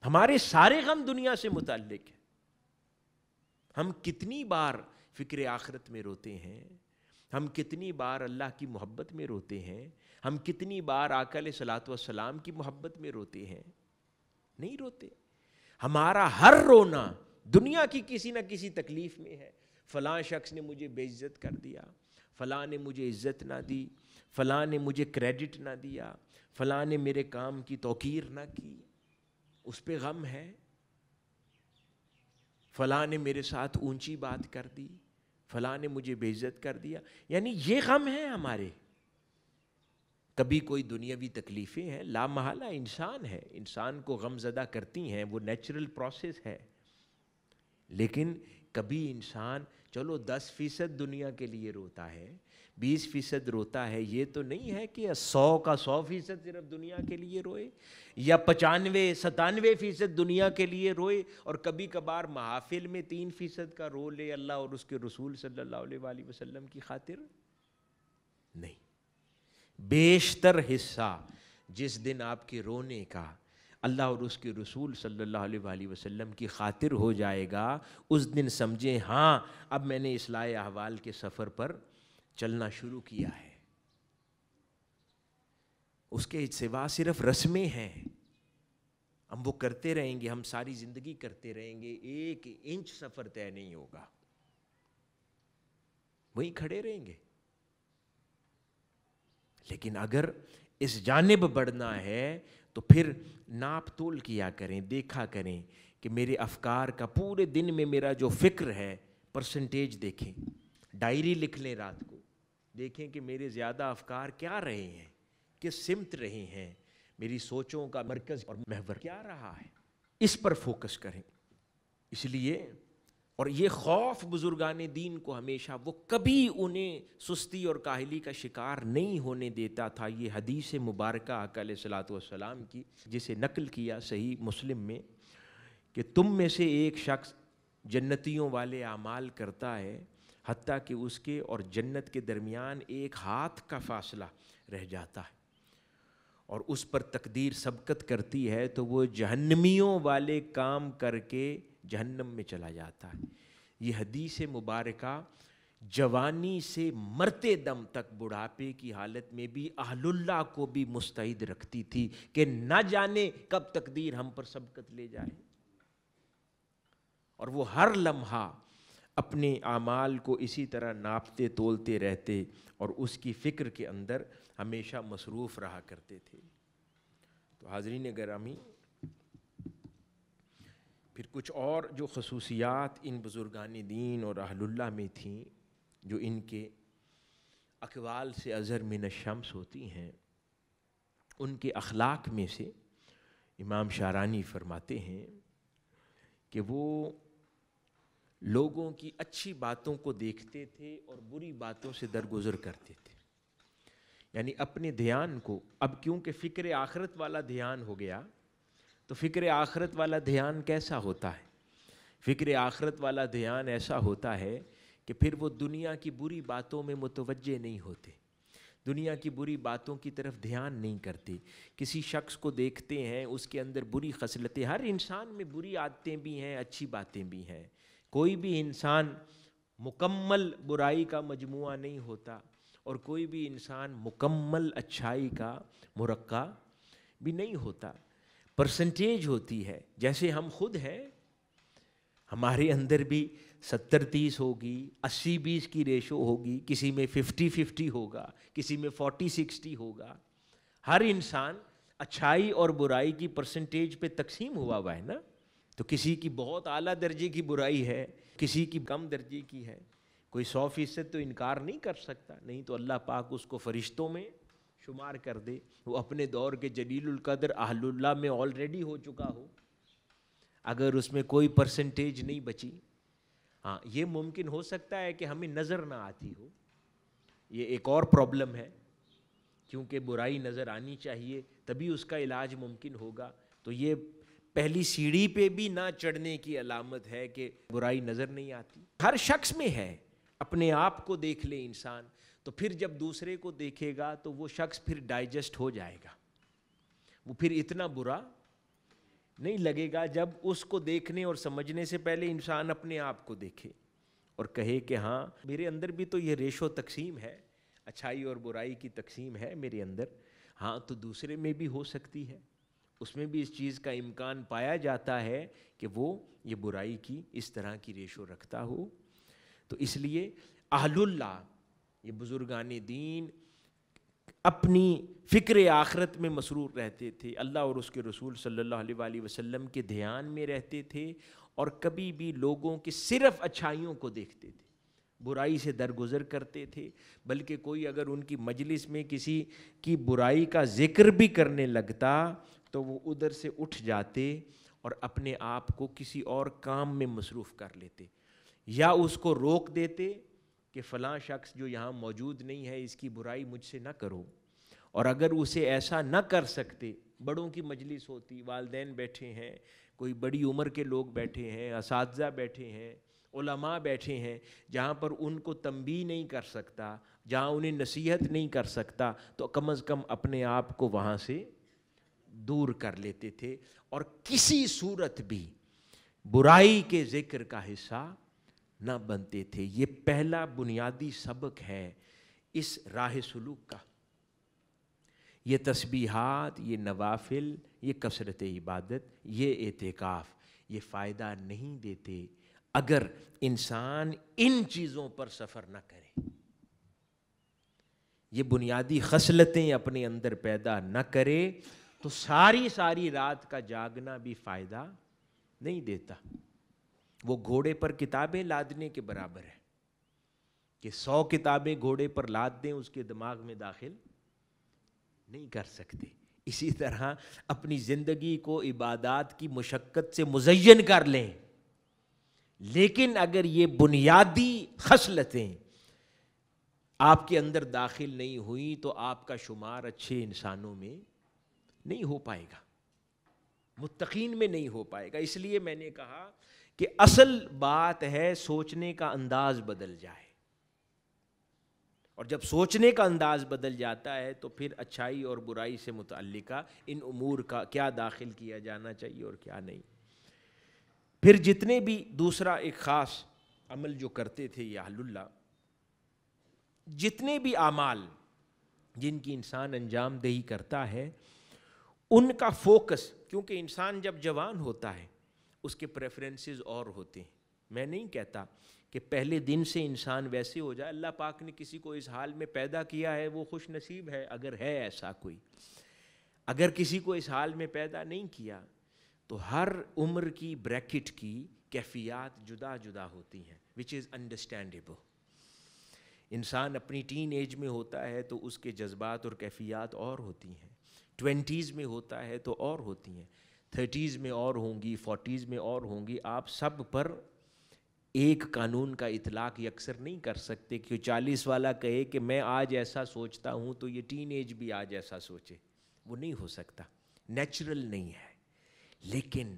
ہمارے سارے غم دنیا سے متعلق ہیں. ہم کتنی بار فکر آخرت میں روتے ہیں، ہم کتنی بار اللہ کی محبت میں روتے ہیں، ہم کتنی بار آقا علیہ الصلوۃ والسلام کی محبت میں روتے ہیں؟ نہیں روتے. ہمارا ہر رونا دنیا کی کسی نہ کسی تکلیف میں ہے. فلاں شخص نے مجھے بے عزت کر دیا، فلاں نے مجھے عزت نہ دی، فلاں نے مجھے کریڈٹ نہ دیا، فلاں نے میرے کام کی توقیر نہ کی، اس پہ غم ہے. فلاں نے میرے ساتھ اونچی بات کر دی، فلاں نے مجھے بے عزت کر دیا. یعنی یہ غم ہے ہمارے. کبھی کوئی دنیاوی تکلیفیں ہیں، لا محالہ انسان ہے، انسان کو غم زدہ کرتی ہیں، وہ نیچرل پروسیس ہے. لیکن کبھی انسان چلو 10% دنیا کے لیے روتا ہے، 20% روتا ہے. یہ تو نہیں ہے کہ 100 کا 100% صرف دنیا کے لیے روئے یا 95-97% دنیا کے لیے روئے اور کبھی کبھار محافل میں 3% کا رو لے اللہ اور اس کے رسول صلی اللہ علیہ وآلہ وسلم کی خاطر. نہیں، بیشتر حصہ جس دن آپ کے رونے کا اللہ اور اس کے رسول صلی اللہ علیہ وآلہ وسلم کی خاطر ہو جائے گا، اس دن سمجھیں ہاں اب میں نے اصلاح احوال کے سفر پر چلنا شروع کیا ہے. اس کے سوا صرف رسمیں ہیں، ہم وہ کرتے رہیں گے، ہم ساری زندگی کرتے رہیں گے، 1 انچ سفر طے نہیں ہوگا، وہیں کھڑے رہیں گے. لیکن اگر اس جانب بڑھنا ہے تو پھر ناپ تول کیا کریں، دیکھا کریں کہ میرے افکار کا پورے دن میں میرا جو فکر ہے پرسنٹیج دیکھیں. ڈائری لکھ لیں رات کو، دیکھیں کہ میرے زیادہ افکار کیا رہے ہیں، کس سمت رہے ہیں، میری سوچوں کا مرکز اور محور کیا رہا ہے، اس پر فوکس کریں. اس لیے اور یہ خوف بزرگان دین کو ہمیشہ، وہ کبھی انہیں سستی اور کاہلی کا شکار نہیں ہونے دیتا تھا. یہ حدیث مبارکہ آقا علیہ الصلوۃ والسلام کی جسے نقل کیا صحیح مسلم میں کہ تم میں سے ایک شخص جنتیوں والے اعمال کرتا ہے حتیٰ کہ اس کے اور جنت کے درمیان ایک ہاتھ کا فاصلہ رہ جاتا ہے، اور اس پر تقدیر سبقت کرتی ہے تو وہ جہنمیوں والے کام کر کے جہنم میں چلا جاتا ہے۔ یہ حدیث مبارکہ جوانی سے مرتے دم تک بڑھاپے کی حالت میں بھی اہل اللہ کو بھی مستعد رکھتی تھی کہ نہ جانے کب تقدیر ہم پر سبقت لے جائے، اور وہ ہر لمحہ اپنے اعمال کو اسی طرح ناپتے تولتے رہتے اور اس کی فکر کے اندر ہمیشہ مصروف رہا کرتے تھے۔ تو حاضرین گرامی، پھر کچھ اور جو خصوصیات ان بزرگان دین اور اہل اللہ میں تھیں جو ان کے اقوال سے اظہر من الشمس ہوتی ہیں، ان کے اخلاق میں سے امام شارانی فرماتے ہیں کہ وہ لوگوں کی اچھی باتوں کو دیکھتے تھے اور بری باتوں سے درگزر کرتے تھے، یعنی اپنے دھیان کو، اب کیونکہ فکر آخرت والا دھیان ہو گیا تو فکر آخرت والا دھیان کیسا ہوتا ہے؟ فکر آخرت والا دھیان ایسا ہوتا ہے کہ پھر وہ دنیا کی بری باتوں میں متوجہ نہیں ہوتے، دنیا کی بری باتوں کی طرف دھیان نہیں کرتے۔ کسی شخص کو دیکھتے ہیں، اس کے اندر بری خصلتیں، ہر انسان میں بری عادتیں بھی ہیں، اچھی باتیں بھی ہیں، کوئی بھی انسان مکمل برائی کا مجموعہ نہیں ہوتا اور کوئی بھی انسان مکمل اچھائی کا مرقع بھی نہیں ہوتا، پرسنٹیج ہوتی ہے۔ جیسے ہم خود ہیں، ہمارے اندر بھی 70-30 ہوگی، 80-20 کی ریشو ہوگی، کسی میں 50-50 ہوگا، کسی میں 40-60 ہوگا۔ ہر انسان اچھائی اور برائی کی پرسنٹیج پہ تقسیم ہوا ہے نا، تو کسی کی بہت اعلیٰ درجے کی برائی ہے، کسی کی کم درجے کی ہے، کوئی 100% تو انکار نہیں کر سکتا، نہیں تو اللہ پاک اس کو فرشتوں میں شمار کر دے، وہ اپنے دور کے جلیل القدر اہل اللہ میں آلریڈی ہو چکا ہو، اگر اس میں کوئی پرسنٹیج نہیں بچی۔ ہاں، یہ ممکن ہو سکتا ہے کہ ہمیں نظر نہ آتی ہو، یہ ایک اور پرابلم ہے، کیونکہ برائی نظر آنی چاہیے تبھی اس کا علاج ممکن ہوگا، تو یہ پہلی سیڑھی پہ بھی نہ چڑھنے کی علامت ہے کہ برائی نظر نہیں آتی۔ ہر شخص میں ہے، اپنے آپ کو دیکھ لے انسان، تو پھر جب دوسرے کو دیکھے گا تو وہ شخص پھر ڈائجسٹ ہو جائے گا، وہ پھر اتنا برا نہیں لگے گا جب اس کو دیکھنے اور سمجھنے سے پہلے انسان اپنے آپ کو دیکھے اور کہے کہ ہاں میرے اندر بھی تو یہ ریشو تقسیم ہے، اچھائی اور برائی کی تقسیم ہے میرے اندر، ہاں تو دوسرے میں بھی ہو سکتی ہے، اس میں بھی اس چیز کا امکان پایا جاتا ہے کہ وہ یہ برائی کی اس طرح کی ریشو رکھتا ہو۔ تو اس لیے اہل اللہ، یہ بزرگان دین اپنی فکر آخرت میں مسرور رہتے تھے، اللہ اور اس کے رسول صلی اللہ علیہ وآلہ وسلم کے دھیان میں رہتے تھے، اور کبھی بھی لوگوں کی صرف اچھائیوں کو دیکھتے تھے، برائی سے درگزر کرتے تھے، بلکہ کوئی اگر ان کی مجلس میں کسی کی برائی کا ذکر بھی کرنے لگتا تو وہ ادھر سے اٹھ جاتے اور اپنے آپ کو کسی اور کام میں مصروف کر لیتے، یا اس کو روک دیتے کہ فلاں شخص جو یہاں موجود نہیں ہے اس کی برائی مجھ سے نہ کرو، اور اگر اسے ایسا نہ کر سکتے، بڑوں کی مجلس ہوتی، والدین بیٹھے ہیں، کوئی بڑی عمر کے لوگ بیٹھے ہیں، اساتذہ بیٹھے ہیں، علماء بیٹھے ہیں، جہاں پر ان کو تنبیہ نہیں کر سکتا، جہاں انہیں نصیحت نہیں کر سکتا، تو کم از کم اپنے آپ کو وہاں سے دور کر لیتے تھے، اور کسی صورت بھی برائی کے ذکر کا حصہ نہ بنتے تھے۔ یہ پہلا بنیادی سبق ہے اس راہ سلوک کا۔ یہ تسبیحات، یہ نوافل، یہ کثرت عبادت، یہ اعتکاف، یہ فائدہ نہیں دیتے اگر انسان ان چیزوں پر سفر نہ کرے، یہ بنیادی خصلتیں اپنے اندر پیدا نہ کرے تو ساری رات کا جاگنا بھی فائدہ نہیں دیتا۔ وہ گھوڑے پر کتابیں لادنے کے برابر ہے کہ 100 کتابیں گھوڑے پر لاد دیں، اس کے دماغ میں داخل نہیں کر سکتے۔ اسی طرح اپنی زندگی کو عبادات کی مشقت سے مزین کر لیں، لیکن اگر یہ بنیادی خصلتیں آپ کے اندر داخل نہیں ہوئی تو آپ کا شمار اچھے انسانوں میں نہیں ہو پائے گا، متقین میں نہیں ہو پائے گا۔ اس لیے میں نے کہا کہ اصل بات ہے سوچنے کا انداز بدل جائے، اور جب سوچنے کا انداز بدل جاتا ہے تو پھر اچھائی اور برائی سے متعلقہ ان امور کا کیا داخل کیا جانا چاہیے اور کیا نہیں۔ پھر جتنے بھی دوسرا ایک خاص عمل جو کرتے تھے یہ اہل اللہ، جتنے بھی اعمال جن کی انسان انجام دہی کرتا ہے ان کا فوکس، کیونکہ انسان جب جوان ہوتا ہے اس کے پریفرنسز اور ہوتے ہیں۔ میں نہیں کہتا کہ پہلے دن سے انسان ویسے ہو جائے، اللہ پاک نے کسی کو اس حال میں پیدا کیا ہے وہ خوش نصیب ہے اگر ہے ایسا کوئی، اگر کسی کو اس حال میں پیدا نہیں کیا تو ہر عمر کی بریکٹ کی کیفیات جدا جدا ہوتی ہیں، which is understandable۔ انسان اپنی ٹین ایج میں ہوتا ہے تو اس کے جذبات اور کیفیات اور ہوتی ہیں، 20s میں ہوتا ہے تو اور ہوتی ہیں، 30s میں اور ہوں گی، 40s میں اور ہوں گی۔ آپ سب پر ایک قانون کا اطلاق یکسر نہیں کر سکتے کہ 40 والا کہے کہ میں آج ایسا سوچتا ہوں تو یہ ٹین ایج بھی آج ایسا سوچے، وہ نہیں ہو سکتا، نیچرل نہیں ہے۔ لیکن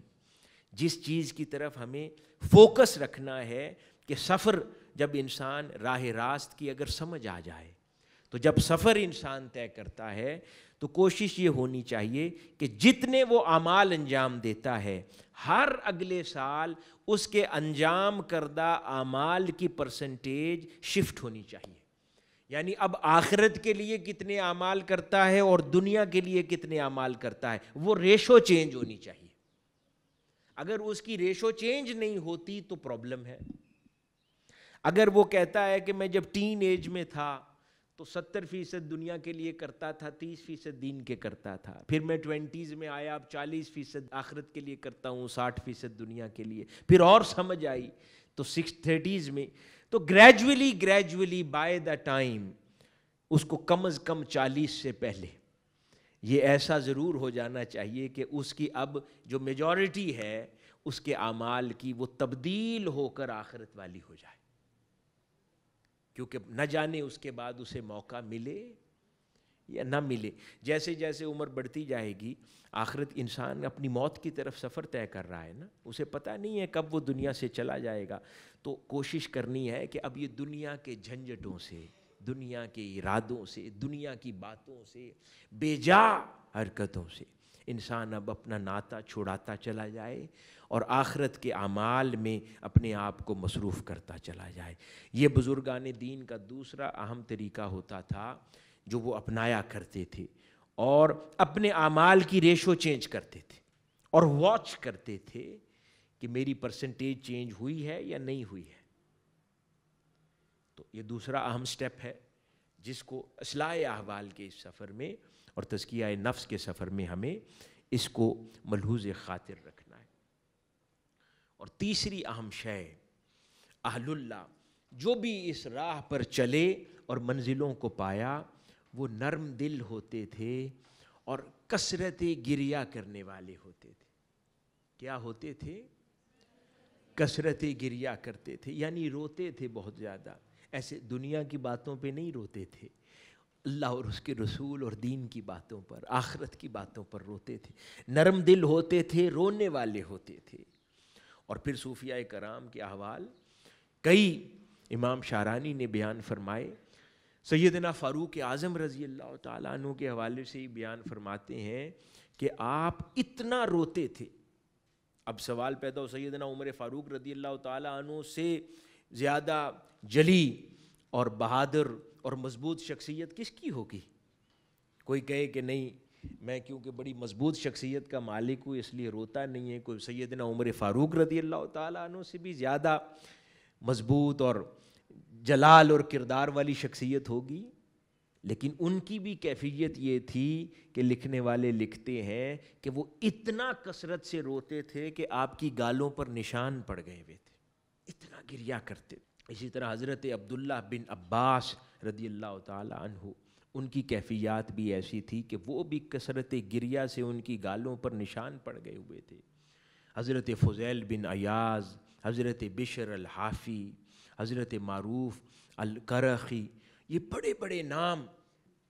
جس چیز کی طرف ہمیں فوکس رکھنا ہے کہ سفر جب انسان راہ راست کی اگر سمجھ آ جائے تو جب سفر انسان طے کرتا ہے تو کوشش یہ ہونی چاہیے کہ جتنے وہ اعمال انجام دیتا ہے ہر اگلے سال اس کے انجام کردہ اعمال کی پرسنٹیج شفٹ ہونی چاہیے، یعنی اب آخرت کے لیے کتنے اعمال کرتا ہے اور دنیا کے لیے کتنے اعمال کرتا ہے وہ ریشو چینج ہونی چاہیے۔ اگر اس کی ریشو چینج نہیں ہوتی تو پرابلم ہے۔ اگر وہ کہتا ہے کہ میں جب ٹین ایج میں تھا تو 70% دنیا کے لیے کرتا تھا، 30% دین کے کرتا تھا، پھر میں 20s میں آیا اب 40% آخرت کے لیے کرتا ہوں، 60% دنیا کے لیے، پھر اور سمجھ آئی تو 30s میں، تو گریجولی بائی دا ٹائم اس کو کم از کم 40 سے پہلے یہ ایسا ضرور ہو جانا چاہیے کہ اس کی اب جو میجورٹی ہے اس کے اعمال کی وہ تبدیل ہو کر آخرت والی ہو جائے، کیونکہ نہ جانے اس کے بعد اسے موقع ملے یا نہ ملے۔ جیسے جیسے عمر بڑھتی جائے گی آخرت انسان اپنی موت کی طرف سفر طے کر رہا ہے نا، اسے پتہ نہیں ہے کب وہ دنیا سے چلا جائے گا، تو کوشش کرنی ہے کہ اب یہ دنیا کے جھنجھٹوں سے، دنیا کے ارادوں سے، دنیا کی باتوں سے، بے جا حرکتوں سے انسان اب اپنا ناطہ چھڑاتا چلا جائے اور آخرت کے اعمال میں اپنے آپ کو مصروف کرتا چلا جائے۔ یہ بزرگان دین کا دوسرا اہم طریقہ ہوتا تھا جو وہ اپنایا کرتے تھے، اور اپنے اعمال کی ریشو چینج کرتے تھے اور واچ کرتے تھے کہ میری پرسنٹیج چینج ہوئی ہے یا نہیں ہوئی ہے۔ تو یہ دوسرا اہم سٹیپ ہے جس کو اصلاح احوال کے اس سفر میں اور تزکیہ نفس کے سفر میں ہمیں اس کو ملحوظ خاطر رکھنا ہے۔ اور تیسری اہم شے، اہل اللہ جو بھی اس راہ پر چلے اور منزلوں کو پایا وہ نرم دل ہوتے تھے اور کثرت گریہ کرنے والے ہوتے تھے۔ کیا ہوتے تھے؟ کثرت گریہ کرتے تھے، یعنی روتے تھے بہت زیادہ، ایسے دنیا کی باتوں پہ نہیں روتے تھے، اللہ اور اس کے رسول اور دین کی باتوں پر، آخرت کی باتوں پر روتے تھے، نرم دل ہوتے تھے، رونے والے ہوتے تھے۔ اور پھر صوفیاء کرام کے احوال کئی امام شارانی نے بیان فرمائے، سیدنا فاروق اعظم رضی اللہ تعالیٰ عنہ کے حوالے سے ہی بیان فرماتے ہیں کہ آپ اتنا روتے تھے۔ اب سوال پیدا ہو، سیدنا عمر فاروق رضی اللہ تعالیٰ عنہ سے زیادہ جلی اور بہادر اور مضبوط شخصیت کس کی ہوگی؟ کوئی کہے کہ نہیں میں کیونکہ بڑی مضبوط شخصیت کا مالک ہوں اس لیے روتا نہیں ہے، کوئی سیدنا عمر فاروق رضی اللہ تعالیٰ عنہ سے بھی زیادہ مضبوط اور جلال اور کردار والی شخصیت ہوگی، لیکن ان کی بھی کیفیت یہ تھی کہ لکھنے والے لکھتے ہیں کہ وہ اتنا کثرت سے روتے تھے کہ آپ کی گالوں پر نشان پڑ گئے ہوئے تھے، اتنا گریہ کرتے۔ اسی طرح حضرت عبداللہ بن عباس رضی اللہ تعالیٰ عنہ، ان کی کیفیات بھی ایسی تھی کہ وہ بھی کثرت گریہ سے ان کی گالوں پر نشان پڑ گئے ہوئے تھے۔ حضرت فضیل بن عیاض، حضرت بشر الحافی، حضرت معروف القرخی، یہ بڑے بڑے نام،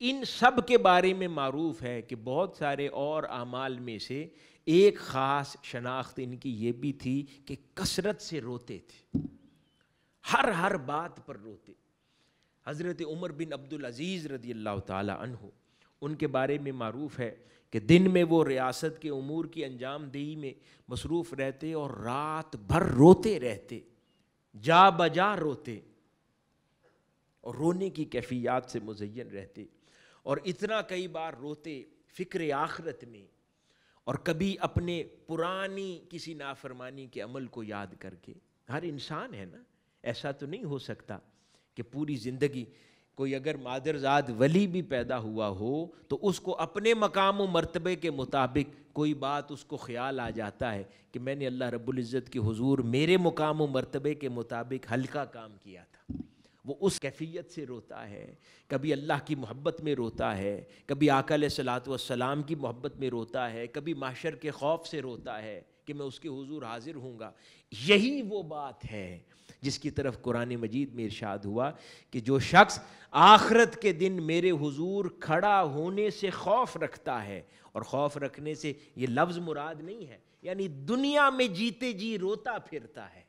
ان سب کے بارے میں معروف ہے کہ بہت سارے اور اعمال میں سے ایک خاص شناخت ان کی یہ بھی تھی کہ کثرت سے روتے تھے، ہر بات پر روتے۔ حضرت عمر بن عبدالعزیز رضی اللہ تعالی عنہ، ان کے بارے میں معروف ہے کہ دن میں وہ ریاست کے امور کی انجام دہی میں مصروف رہتے اور رات بھر روتے رہتے، جا بجا روتے، اور رونے کی کیفیات سے مزین رہتے، اور اتنا کئی بار روتے فکر آخرت میں، اور کبھی اپنے پرانی کسی نافرمانی کے عمل کو یاد کر کے۔ ہر انسان ہے نا، ایسا تو نہیں ہو سکتا کہ پوری زندگی کوئی اگر مادرزاد ولی بھی پیدا ہوا ہو تو اس کو اپنے مقام و مرتبے کے مطابق کوئی بات اس کو خیال آ جاتا ہے کہ میں نے اللہ رب العزت کے حضور میرے مقام و مرتبے کے مطابق ہلکا کام کیا تھا، وہ اس کیفیت سے روتا ہے۔ کبھی اللہ کی محبت میں روتا ہے، کبھی آقا علیہ الصلوۃ والسلام کی محبت میں روتا ہے، کبھی محشر کے خوف سے روتا ہے کہ میں اس کے حضور حاضر ہوں گا۔ یہی وہ بات ہے جس کی طرف قرآن مجید میں ارشاد ہوا کہ جو شخص آخرت کے دن میرے حضور کھڑا ہونے سے خوف رکھتا ہے، اور خوف رکھنے سے یہ لفظ مراد نہیں ہے، یعنی دنیا میں جیتے جی روتا پھرتا ہے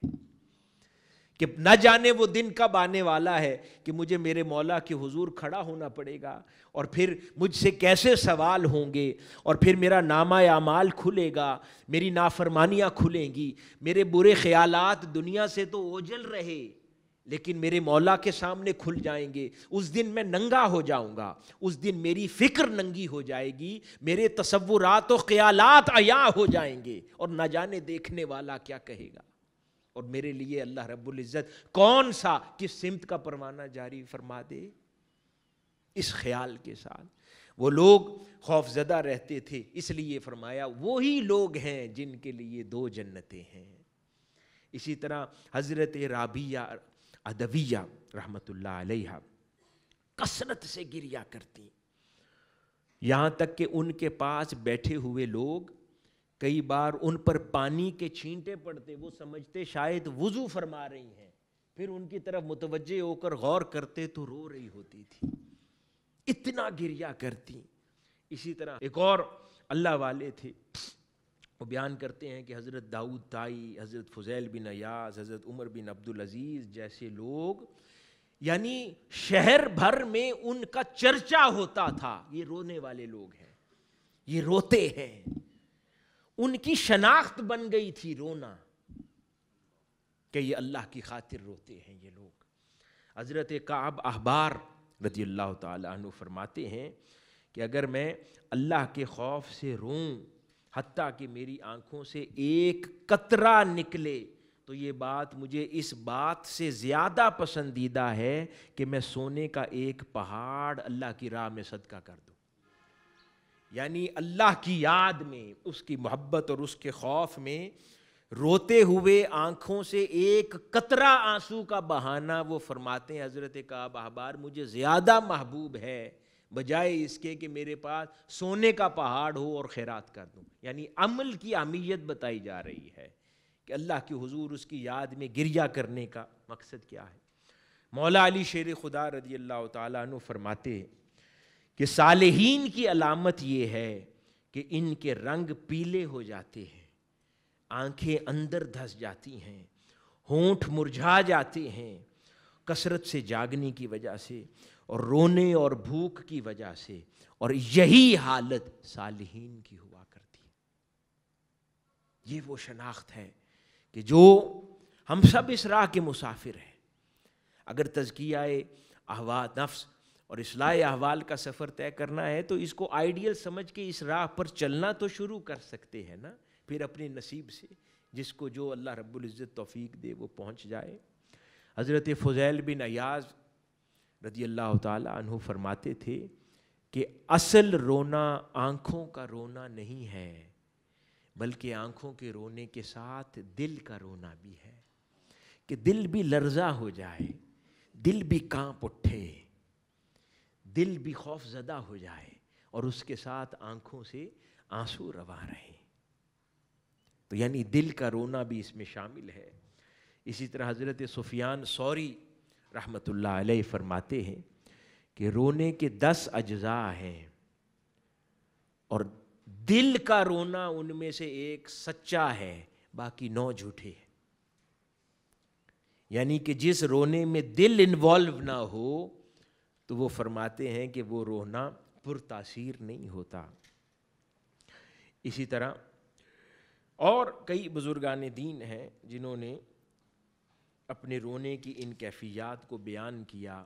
کہ نہ جانے وہ دن کب آنے والا ہے کہ مجھے میرے مولا کے حضور کھڑا ہونا پڑے گا، اور پھر مجھ سے کیسے سوال ہوں گے، اور پھر میرا نامہ اعمال کھلے گا، میری نافرمانیاں کھلیں گی، میرے برے خیالات دنیا سے تو اوجل رہے لیکن میرے مولا کے سامنے کھل جائیں گے۔ اس دن میں ننگا ہو جاؤں گا، اس دن میری فکر ننگی ہو جائے گی، میرے تصورات و خیالات عیاں ہو جائیں گے، اور نہ جانے دیکھنے والا کیا کہے گا، اور میرے لیے اللہ رب العزت کون سا کس سمت کا پروانہ جاری فرما دے۔ اس خیال کے ساتھ وہ لوگ خوف زدہ رہتے تھے، اس لیے فرمایا وہی لوگ ہیں جن کے لیے دو جنتیں ہیں۔ اسی طرح حضرت رابعہ ادویہ رحمت اللہ علیہ کثرت سے گریا کرتی، یہاں تک کہ ان کے پاس بیٹھے ہوئے لوگ کئی بار ان پر پانی کے چھینٹے پڑتے، وہ سمجھتے شاید وضو فرما رہی ہیں، پھر ان کی طرف متوجہ ہو کر غور کرتے تو رو رہی ہوتی تھی، اتنا گریا کرتی۔ اسی طرح ایک اور اللہ والے تھے، وہ بیان کرتے ہیں کہ حضرت داؤد طائی، حضرت فضیل بن عیاض، حضرت عمر بن عبدالعزیز جیسے لوگ، یعنی شہر بھر میں ان کا چرچا ہوتا تھا، یہ رونے والے لوگ ہیں، یہ روتے ہیں، ان کی شناخت بن گئی تھی رونا، کہ یہ اللہ کی خاطر روتے ہیں یہ لوگ۔ حضرت کعب احبار رضی اللہ تعالی عنہ فرماتے ہیں کہ اگر میں اللہ کے خوف سے روں حتیٰ کہ میری آنکھوں سے ایک قطرہ نکلے تو یہ بات مجھے اس بات سے زیادہ پسندیدہ ہے کہ میں سونے کا ایک پہاڑ اللہ کی راہ میں صدقہ کر دوں۔ یعنی اللہ کی یاد میں، اس کی محبت اور اس کے خوف میں روتے ہوئے آنکھوں سے ایک قطرہ آنسو کا بہانا، وہ فرماتے ہیں حضرت کعب احبار، مجھے زیادہ محبوب ہے بجائے اس کے کہ میرے پاس سونے کا پہاڑ ہو اور خیرات کر دوں۔ یعنی عمل کی اہمیت بتائی جا رہی ہے کہ اللہ کے حضور اس کی یاد میں گریہ کرنے کا مقصد کیا ہے۔ مولا علی شیر خدا رضی اللہ تعالیٰ عنہ فرماتے کہ صالحین کی علامت یہ ہے کہ ان کے رنگ پیلے ہو جاتے ہیں، آنکھیں اندر دھس جاتی ہیں، ہونٹ مرجھا جاتے ہیں کثرت سے جاگنے کی وجہ سے اور رونے اور بھوک کی وجہ سے، اور یہی حالت صالحین کی ہوا کرتی ہے۔ یہ وہ شناخت ہے کہ جو ہم سب اس راہ کے مسافر ہیں۔ اگر تزکیہ احوال نفس اور اصلاح احوال کا سفر طے کرنا ہے تو اس کو آئیڈیل سمجھ کے اس راہ پر چلنا تو شروع کر سکتے ہیں نا، پھر اپنے نصیب سے جس کو جو اللہ رب العزت توفیق دے وہ پہنچ جائے۔ حضرت فضیل بن عیاض رضی اللہ تعالی عنہ فرماتے تھے کہ اصل رونا آنکھوں کا رونا نہیں ہے بلکہ آنکھوں کے رونے کے ساتھ دل کا رونا بھی ہے، کہ دل بھی لرزہ ہو جائے، دل بھی کانپ اٹھے، دل بھی خوف زدہ ہو جائے اور اس کے ساتھ آنکھوں سے آنسو رواں رہیں، تو یعنی دل کا رونا بھی اس میں شامل ہے۔ اسی طرح حضرت سفیان ثوری رحمت اللہ علیہ فرماتے ہیں کہ رونے کے 10 اجزاء ہیں اور دل کا رونا ان میں سے ایک سچا ہے، باقی 9 جھوٹے ہیں۔ یعنی کہ جس رونے میں دل انوالو نہ ہو تو وہ فرماتے ہیں کہ وہ رونا پرتاثیر نہیں ہوتا۔ اسی طرح اور کئی بزرگان دین ہیں جنہوں نے اپنے رونے کی ان کیفیات کو بیان کیا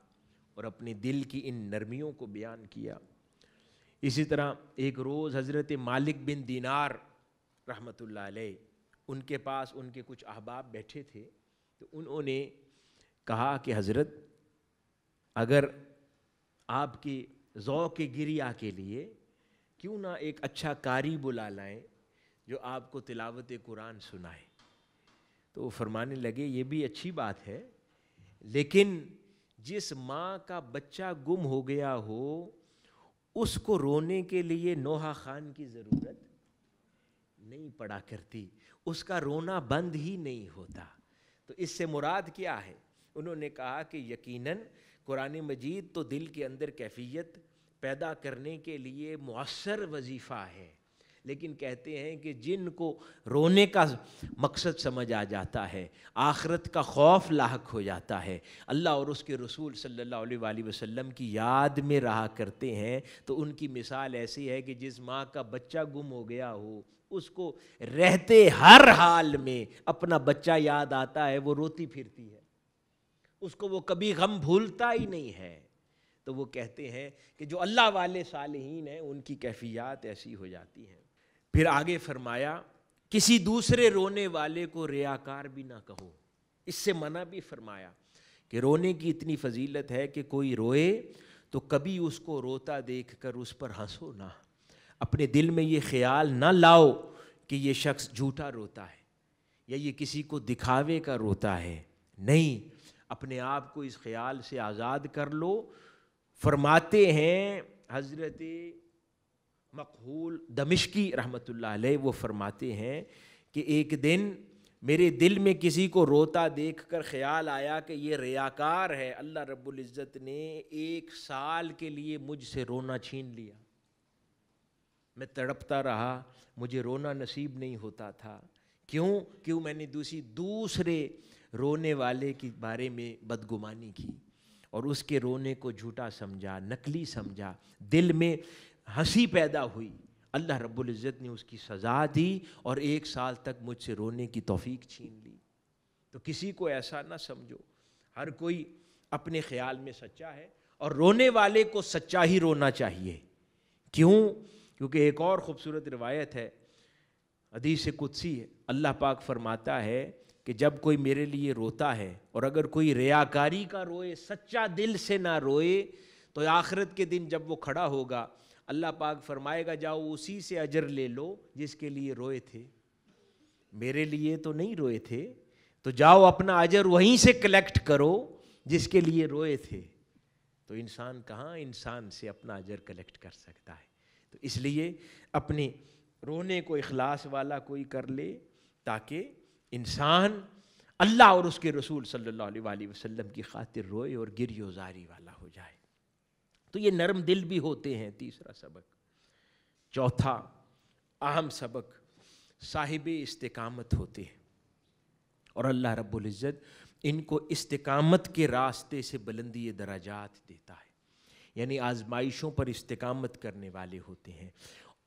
اور اپنے دل کی ان نرمیوں کو بیان کیا۔ اسی طرح ایک روز حضرت مالک بن دینار رحمۃ اللہ علیہ، ان کے پاس ان کے کچھ احباب بیٹھے تھے، تو انہوں نے کہا کہ حضرت اگر آپ کے ذوق گریہ کے لیے کیوں نہ ایک اچھا قاری بلا لائیں جو آپ کو تلاوت قرآن سنائے۔ تو وہ فرمانے لگے یہ بھی اچھی بات ہے، لیکن جس ماں کا بچہ گم ہو گیا ہو اس کو رونے کے لیے نوحہ خان کی ضرورت نہیں پڑا کرتی، اس کا رونا بند ہی نہیں ہوتا۔ تو اس سے مراد کیا ہے؟ انہوں نے کہا کہ یقیناً قرآن مجید تو دل کے اندر کیفیت پیدا کرنے کے لیے مؤثر وظیفہ ہے، لیکن کہتے ہیں کہ جن کو رونے کا مقصد سمجھ آ جاتا ہے، آخرت کا خوف لاحق ہو جاتا ہے، اللہ اور اس کے رسول صلی اللہ علیہ وآلہ وسلم کی یاد میں رہا کرتے ہیں، تو ان کی مثال ایسی ہے کہ جس ماں کا بچہ گم ہو گیا ہو اس کو رہتے ہر حال میں اپنا بچہ یاد آتا ہے، وہ روتی پھرتی ہے، اس کو وہ کبھی غم بھولتا ہی نہیں ہے۔ تو وہ کہتے ہیں کہ جو اللہ والے صالحین ہیں ان کی کیفیات ایسی ہو جاتی ہیں۔ پھر آگے فرمایا کسی دوسرے رونے والے کو ریاکار بھی نہ کہو، اس سے منع بھی فرمایا کہ رونے کی اتنی فضیلت ہے کہ کوئی روئے تو کبھی اس کو روتا دیکھ کر اس پر ہنسو نہ، اپنے دل میں یہ خیال نہ لاؤ کہ یہ شخص جھوٹا روتا ہے یا یہ کسی کو دکھاوے کا روتا ہے، نہیں، اپنے آپ کو اس خیال سے آزاد کر لو۔ فرماتے ہیں حضرت مقہول دمشقی رحمۃ اللہ علیہ، وہ فرماتے ہیں کہ ایک دن میرے دل میں کسی کو روتا دیکھ کر خیال آیا کہ یہ ریاکار ہے، اللہ رب العزت نے 1 سال کے لیے مجھ سے رونا چھین لیا، میں تڑپتا رہا، مجھے رونا نصیب نہیں ہوتا تھا، کیوں میں نے دوسرے رونے والے کے بارے میں بدگمانی کی اور اس کے رونے کو جھوٹا سمجھا، نقلی سمجھا، دل میں ہنسی پیدا ہوئی، اللہ رب العزت نے اس کی سزا دی اور 1 سال تک مجھ سے رونے کی توفیق چھین لی۔ تو کسی کو ایسا نہ سمجھو، ہر کوئی اپنے خیال میں سچا ہے اور رونے والے کو سچا ہی رونا چاہیے۔ کیونکہ ایک اور خوبصورت روایت ہے، حدیث قدسی ہے، اللہ پاک فرماتا ہے کہ جب کوئی میرے لیے روتا ہے اور اگر کوئی ریاکاری کا روئے، سچا دل سے نہ روئے، تو آخرت کے دن جب وہ کھڑا ہوگا اللہ پاک فرمائے گا جاؤ اسی سے اجر لے لو جس کے لیے روئے تھے، میرے لیے تو نہیں روئے تھے، تو جاؤ اپنا اجر وہیں سے کلیکٹ کرو جس کے لیے روئے تھے۔ تو انسان کہاں انسان سے اپنا اجر کلیکٹ کر سکتا ہے؟ تو اس لیے اپنے رونے کو اخلاص والا کوئی کر لے تاکہ انسان اللہ اور اس کے رسول صلی اللہ علیہ وآلہ وسلم کی خاطر روئے اور گریہ وزاری والا ہو جائے۔ تو یہ نرم دل بھی ہوتے ہیں، تیسرا سبق۔ چوتھا اہم سبق، صاحب استقامت ہوتے ہیں اور اللہ رب العزت ان کو استقامت کے راستے سے بلندی درجات دیتا ہے، یعنی آزمائشوں پر استقامت کرنے والے ہوتے ہیں،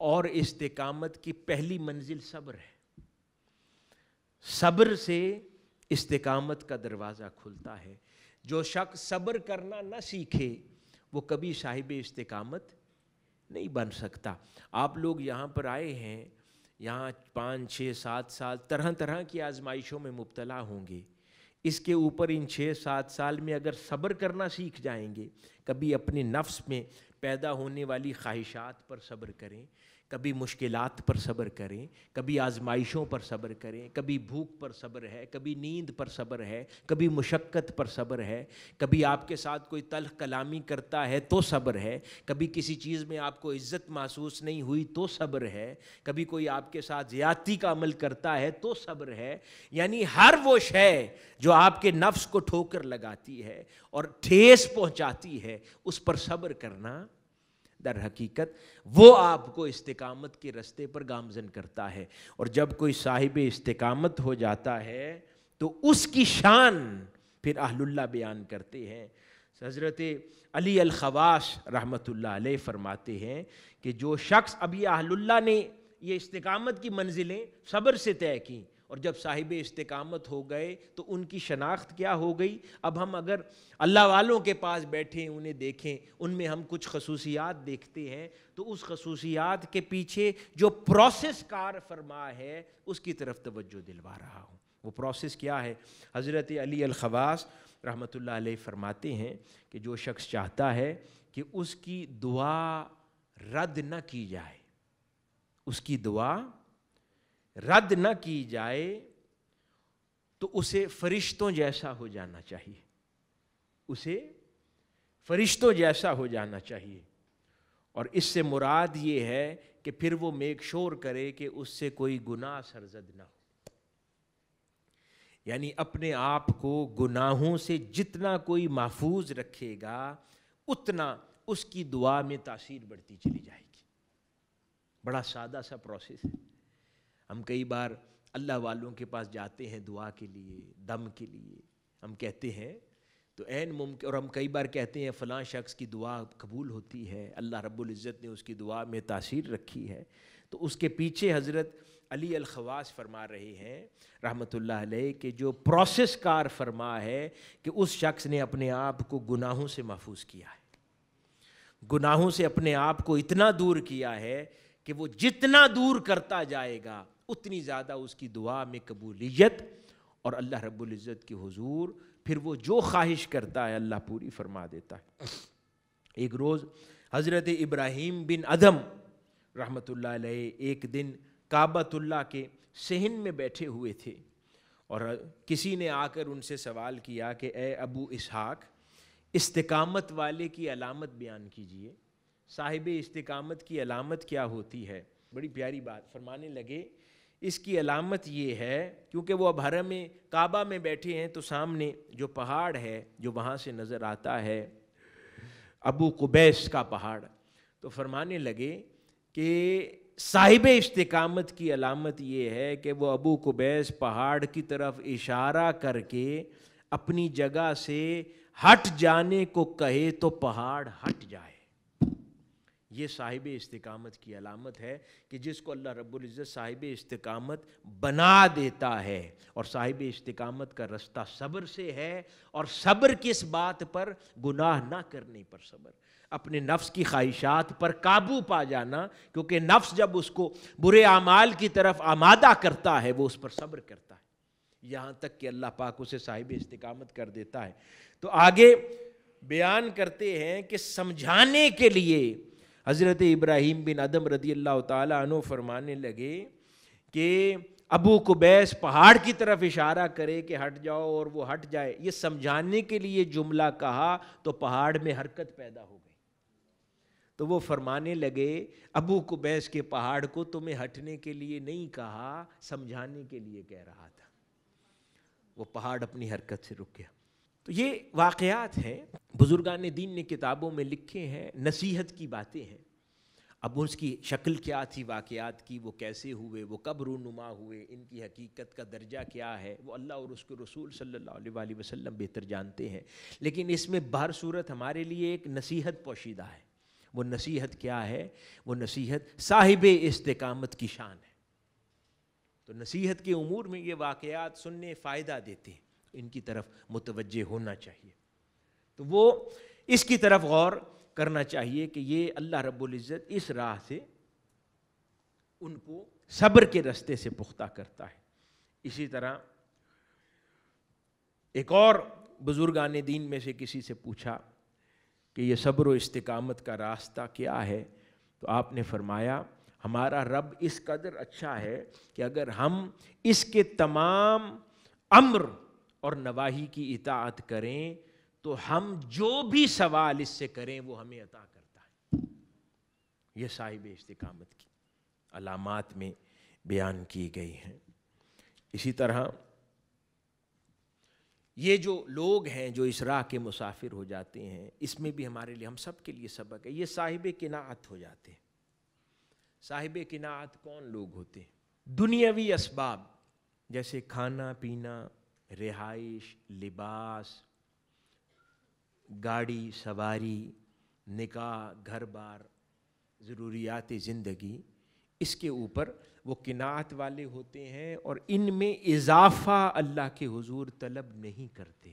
اور استقامت کی پہلی منزل صبر ہے۔ صبر سے استقامت کا دروازہ کھلتا ہے۔ جو شخص صبر کرنا نہ سیکھے وہ کبھی صاحب استقامت نہیں بن سکتا۔ آپ لوگ یہاں پر آئے ہیں، یہاں 5 6 7 سال طرح طرح کی آزمائشوں میں مبتلا ہوں گے، اس کے اوپر ان 6 7 سال میں اگر صبر کرنا سیکھ جائیں گے، کبھی اپنے نفس میں پیدا ہونے والی خواہشات پر صبر کریں، کبھی مشکلات پر صبر کریں، کبھی آزمائشوں پر صبر کریں، کبھی بھوک پر صبر ہے، کبھی نیند پر صبر ہے، کبھی مشقت پر صبر ہے، کبھی آپ کے ساتھ کوئی تلخ کلامی کرتا ہے تو صبر ہے، کبھی کسی چیز میں آپ کو عزت محسوس نہیں ہوئی تو صبر ہے، کبھی کوئی آپ کے ساتھ زیادتی کا عمل کرتا ہے تو صبر ہے۔ یعنی ہر وہ شے جو آپ کے نفس کو ٹھوکر لگاتی ہے اور ٹھیس پہنچاتی ہے اس پر صبر کرنا در حقیقت وہ آپ کو استقامت کے رستے پر گامزن کرتا ہے۔ اور جب کوئی صاحب استقامت ہو جاتا ہے تو اس کی شان پھر اہل اللہ بیان کرتے ہیں، حضرت علی الخواص رحمۃ اللہ علیہ فرماتے ہیں کہ جو شخص ابھی اہل اللہ نے یہ استقامت کی منزلیں صبر سے طے کی اور جب صاحب استقامت ہو گئے تو ان کی شناخت کیا ہو گئی. اب ہم اگر اللہ والوں کے پاس بیٹھیں انہیں دیکھیں, ان میں ہم کچھ خصوصیات دیکھتے ہیں تو اس خصوصیات کے پیچھے جو پروسیس کار فرما ہے اس کی طرف توجہ دلوا رہا ہوں. وہ پروسیس کیا ہے؟ حضرت علی الخواص رحمۃ اللہ علیہ فرماتے ہیں کہ جو شخص چاہتا ہے کہ اس کی دعا رد نہ کی جائے, اس کی دعا رد نہ کی جائے تو اسے فرشتوں جیسا ہو جانا چاہیے, اسے فرشتوں جیسا ہو جانا چاہیے. اور اس سے مراد یہ ہے کہ پھر وہ میک شور کرے کہ اس سے کوئی گناہ سرزد نہ ہو. یعنی اپنے آپ کو گناہوں سے جتنا کوئی محفوظ رکھے گا اتنا اس کی دعا میں تاثیر بڑھتی چلی جائے گی. بڑا سادہ سا پروسیس ہے. ہم کئی بار اللہ والوں کے پاس جاتے ہیں دعا کے لیے, دم کے لیے, ہم کہتے ہیں تو عین ممکن, اور ہم کئی بار کہتے ہیں فلاں شخص کی دعا قبول ہوتی ہے, اللہ رب العزت نے اس کی دعا میں تاثیر رکھی ہے. تو اس کے پیچھے حضرت علی الخواص فرما رہے ہیں رحمۃ اللہ علیہ کہ جو پروسیس کار فرما ہے کہ اس شخص نے اپنے آپ کو گناہوں سے محفوظ کیا ہے, گناہوں سے اپنے آپ کو اتنا دور کیا ہے کہ وہ جتنا دور کرتا جائے گا اتنی زیادہ اس کی دعا میں قبولیت اور اللہ رب العزت کے حضور پھر وہ جو خواہش کرتا ہے اللہ پوری فرما دیتا ہے. ایک روز حضرت ابراہیم بن ادھم رحمۃ اللہ علیہ ایک دن کعبۃ اللہ کے صحن میں بیٹھے ہوئے تھے اور کسی نے آ کر ان سے سوال کیا کہ اے ابو اسحاق, استقامت والے کی علامت بیان کیجئے, صاحب استقامت کی علامت کیا ہوتی ہے؟ بڑی پیاری بات. فرمانے لگے اس کی علامت یہ ہے, کیونکہ وہ اب حرم میں کعبہ میں بیٹھے ہیں تو سامنے جو پہاڑ ہے جو وہاں سے نظر آتا ہے ابو قبیس کا پہاڑ, تو فرمانے لگے کہ صاحب استقامت کی علامت یہ ہے کہ وہ ابو قبیس پہاڑ کی طرف اشارہ کر کے اپنی جگہ سے ہٹ جانے کو کہے تو پہاڑ ہٹ جائے. یہ صاحب استقامت کی علامت ہے کہ جس کو اللہ رب العزت صاحب استقامت بنا دیتا ہے. اور صاحب استقامت کا رستہ صبر سے ہے, اور صبر کس بات پر؟ گناہ نہ کرنے پر صبر, اپنے نفس کی خواہشات پر قابو پا جانا, کیونکہ نفس جب اس کو برے اعمال کی طرف آمادہ کرتا ہے وہ اس پر صبر کرتا ہے یہاں تک کہ اللہ پاک اسے صاحب استقامت کر دیتا ہے. تو آگے بیان کرتے ہیں کہ سمجھانے کے لیے حضرت ابراہیم بن ادھم رضی اللہ تعالیٰ عنہ فرمانے لگے کہ ابو قبیس پہاڑ کی طرف اشارہ کرے کہ ہٹ جاؤ اور وہ ہٹ جائے. یہ سمجھانے کے لیے جملہ کہا تو پہاڑ میں حرکت پیدا ہو گئی. تو وہ فرمانے لگے ابو قبیس کے پہاڑ کو تمہیں ہٹنے کے لیے نہیں کہا, سمجھانے کے لیے کہہ رہا تھا. وہ پہاڑ اپنی حرکت سے رک گیا. تو یہ واقعات ہیں, بزرگان دین نے کتابوں میں لکھے ہیں, نصیحت کی باتیں ہیں. اب اس کی شکل کیا تھی واقعات کی, وہ کیسے ہوئے, وہ کب رونما ہوئے, ان کی حقیقت کا درجہ کیا ہے, وہ اللہ اور اس کے رسول صلی اللہ علیہ وآلہ وسلم بہتر جانتے ہیں. لیکن اس میں بہر صورت ہمارے لیے ایک نصیحت پوشیدہ ہے. وہ نصیحت کیا ہے؟ وہ نصیحت صاحب استقامت کی شان ہے. تو نصیحت کے امور میں یہ واقعات سننے فائدہ دیتے ہیں, ان کی طرف متوجہ ہونا چاہیے. تو وہ اس کی طرف غور کرنا چاہیے کہ یہ اللہ رب العزت اس راہ سے ان کو صبر کے رستے سے پختہ کرتا ہے. اسی طرح ایک اور بزرگان دین میں سے کسی سے پوچھا کہ یہ صبر و استقامت کا راستہ کیا ہے, تو آپ نے فرمایا ہمارا رب اس قدر اچھا ہے کہ اگر ہم اس کے تمام امر اور نواہی کی اطاعت کریں تو ہم جو بھی سوال اس سے کریں وہ ہمیں عطا کرتا ہے. یہ صاحب استقامت کی علامات میں بیان کی گئی ہیں. اسی طرح یہ جو لوگ ہیں جو اس راہ کے مسافر ہو جاتے ہیں, اس میں بھی ہمارے لیے, ہم سب کے لیے سبق ہے, یہ صاحب قناعت ہو جاتے ہیں. صاحب قناعت کون لوگ ہوتے ہیں؟ دنیاوی اسباب جیسے کھانا پینا, رہائش, لباس, گاڑی سواری، نکاح، گھر بار، ضروریات زندگی، اس کے اوپر وہ قناعت والے ہوتے ہیں اور ان میں اضافہ اللہ کے حضور طلب نہیں کرتے،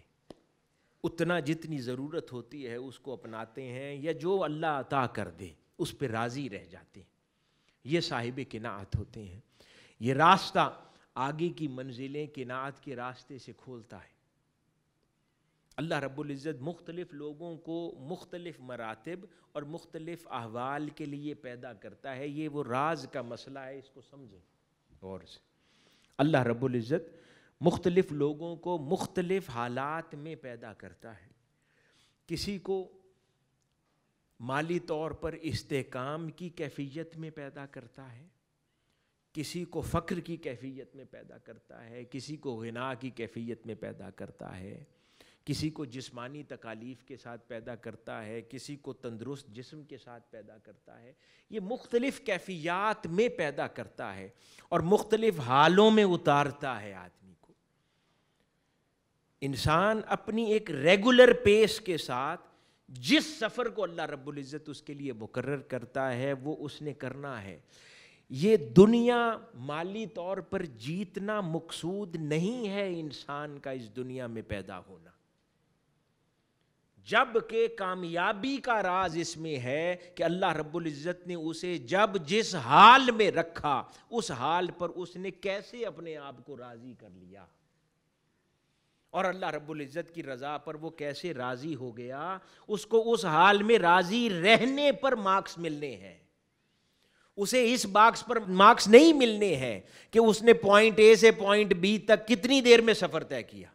اتنا جتنی ضرورت ہوتی ہے اس کو اپناتے ہیں، یا جو اللہ عطا کر دے اس پہ راضی رہ جاتے ہیں، یہ صاحب قناعت ہوتے ہیں۔ یہ راستہ آگے کی منزلیں قناعت کے راستے سے کھولتا ہے۔ اللہ رب العزت مختلف لوگوں کو مختلف مراتب اور مختلف احوال کے لیے پیدا کرتا ہے، یہ وہ راز کا مسئلہ ہے، اس کو سمجھیں غور سے۔ اللہ رب العزت مختلف لوگوں کو مختلف حالات میں پیدا کرتا ہے، کسی کو مالی طور پر استحکام کی کیفیت میں پیدا کرتا ہے، کسی کو فقر کی کیفیت میں پیدا کرتا ہے، کسی کو غنا کی کیفیت میں پیدا کرتا ہے، کسی کو جسمانی تکالیف کے ساتھ پیدا کرتا ہے، کسی کو تندرست جسم کے ساتھ پیدا کرتا ہے، یہ مختلف کیفیات میں پیدا کرتا ہے اور مختلف حالوں میں اتارتا ہے آدمی کو۔ انسان اپنی ایک ریگولر پیس کے ساتھ جس سفر کو اللہ رب العزت اس کے لیے مقرر کرتا ہے وہ اس نے کرنا ہے۔ یہ دنیا مالی طور پر جیتنا مقصود نہیں ہے انسان کا اس دنیا میں پیدا ہونا، جبکہ کامیابی کا راز اس میں ہے کہ اللہ رب العزت نے اسے جب جس حال میں رکھا اس حال پر اس نے کیسے اپنے آپ کو راضی کر لیا، اور اللہ رب العزت کی رضا پر وہ کیسے راضی ہو گیا، اس کو اس حال میں راضی رہنے پر مارکس ملنے ہیں، اسے اس باکس پر مارکس نہیں ملنے ہیں کہ اس نے پوائنٹ اے سے پوائنٹ بی تک کتنی دیر میں سفر طے کیا،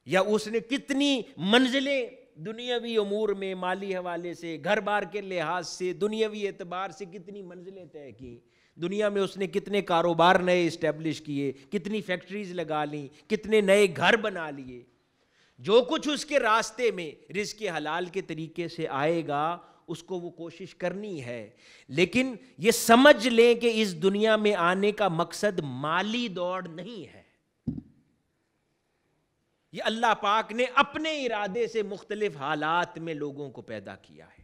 یا اس نے کتنی منزلیں دنیاوی امور میں مالی حوالے سے، گھر بار کے لحاظ سے، دنیاوی اعتبار سے کتنی منزلیں طے کی، دنیا میں اس نے کتنے کاروبار نئے اسٹیبلش کیے، کتنی فیکٹریز لگا لیں، کتنے نئے گھر بنا لیے، جو کچھ اس کے راستے میں رزق حلال کے طریقے سے آئے گا اس کو وہ کوشش کرنی ہے، لیکن یہ سمجھ لیں کہ اس دنیا میں آنے کا مقصد مالی دوڑ نہیں ہے، یہ اللہ پاک نے اپنے ارادے سے مختلف حالات میں لوگوں کو پیدا کیا ہے،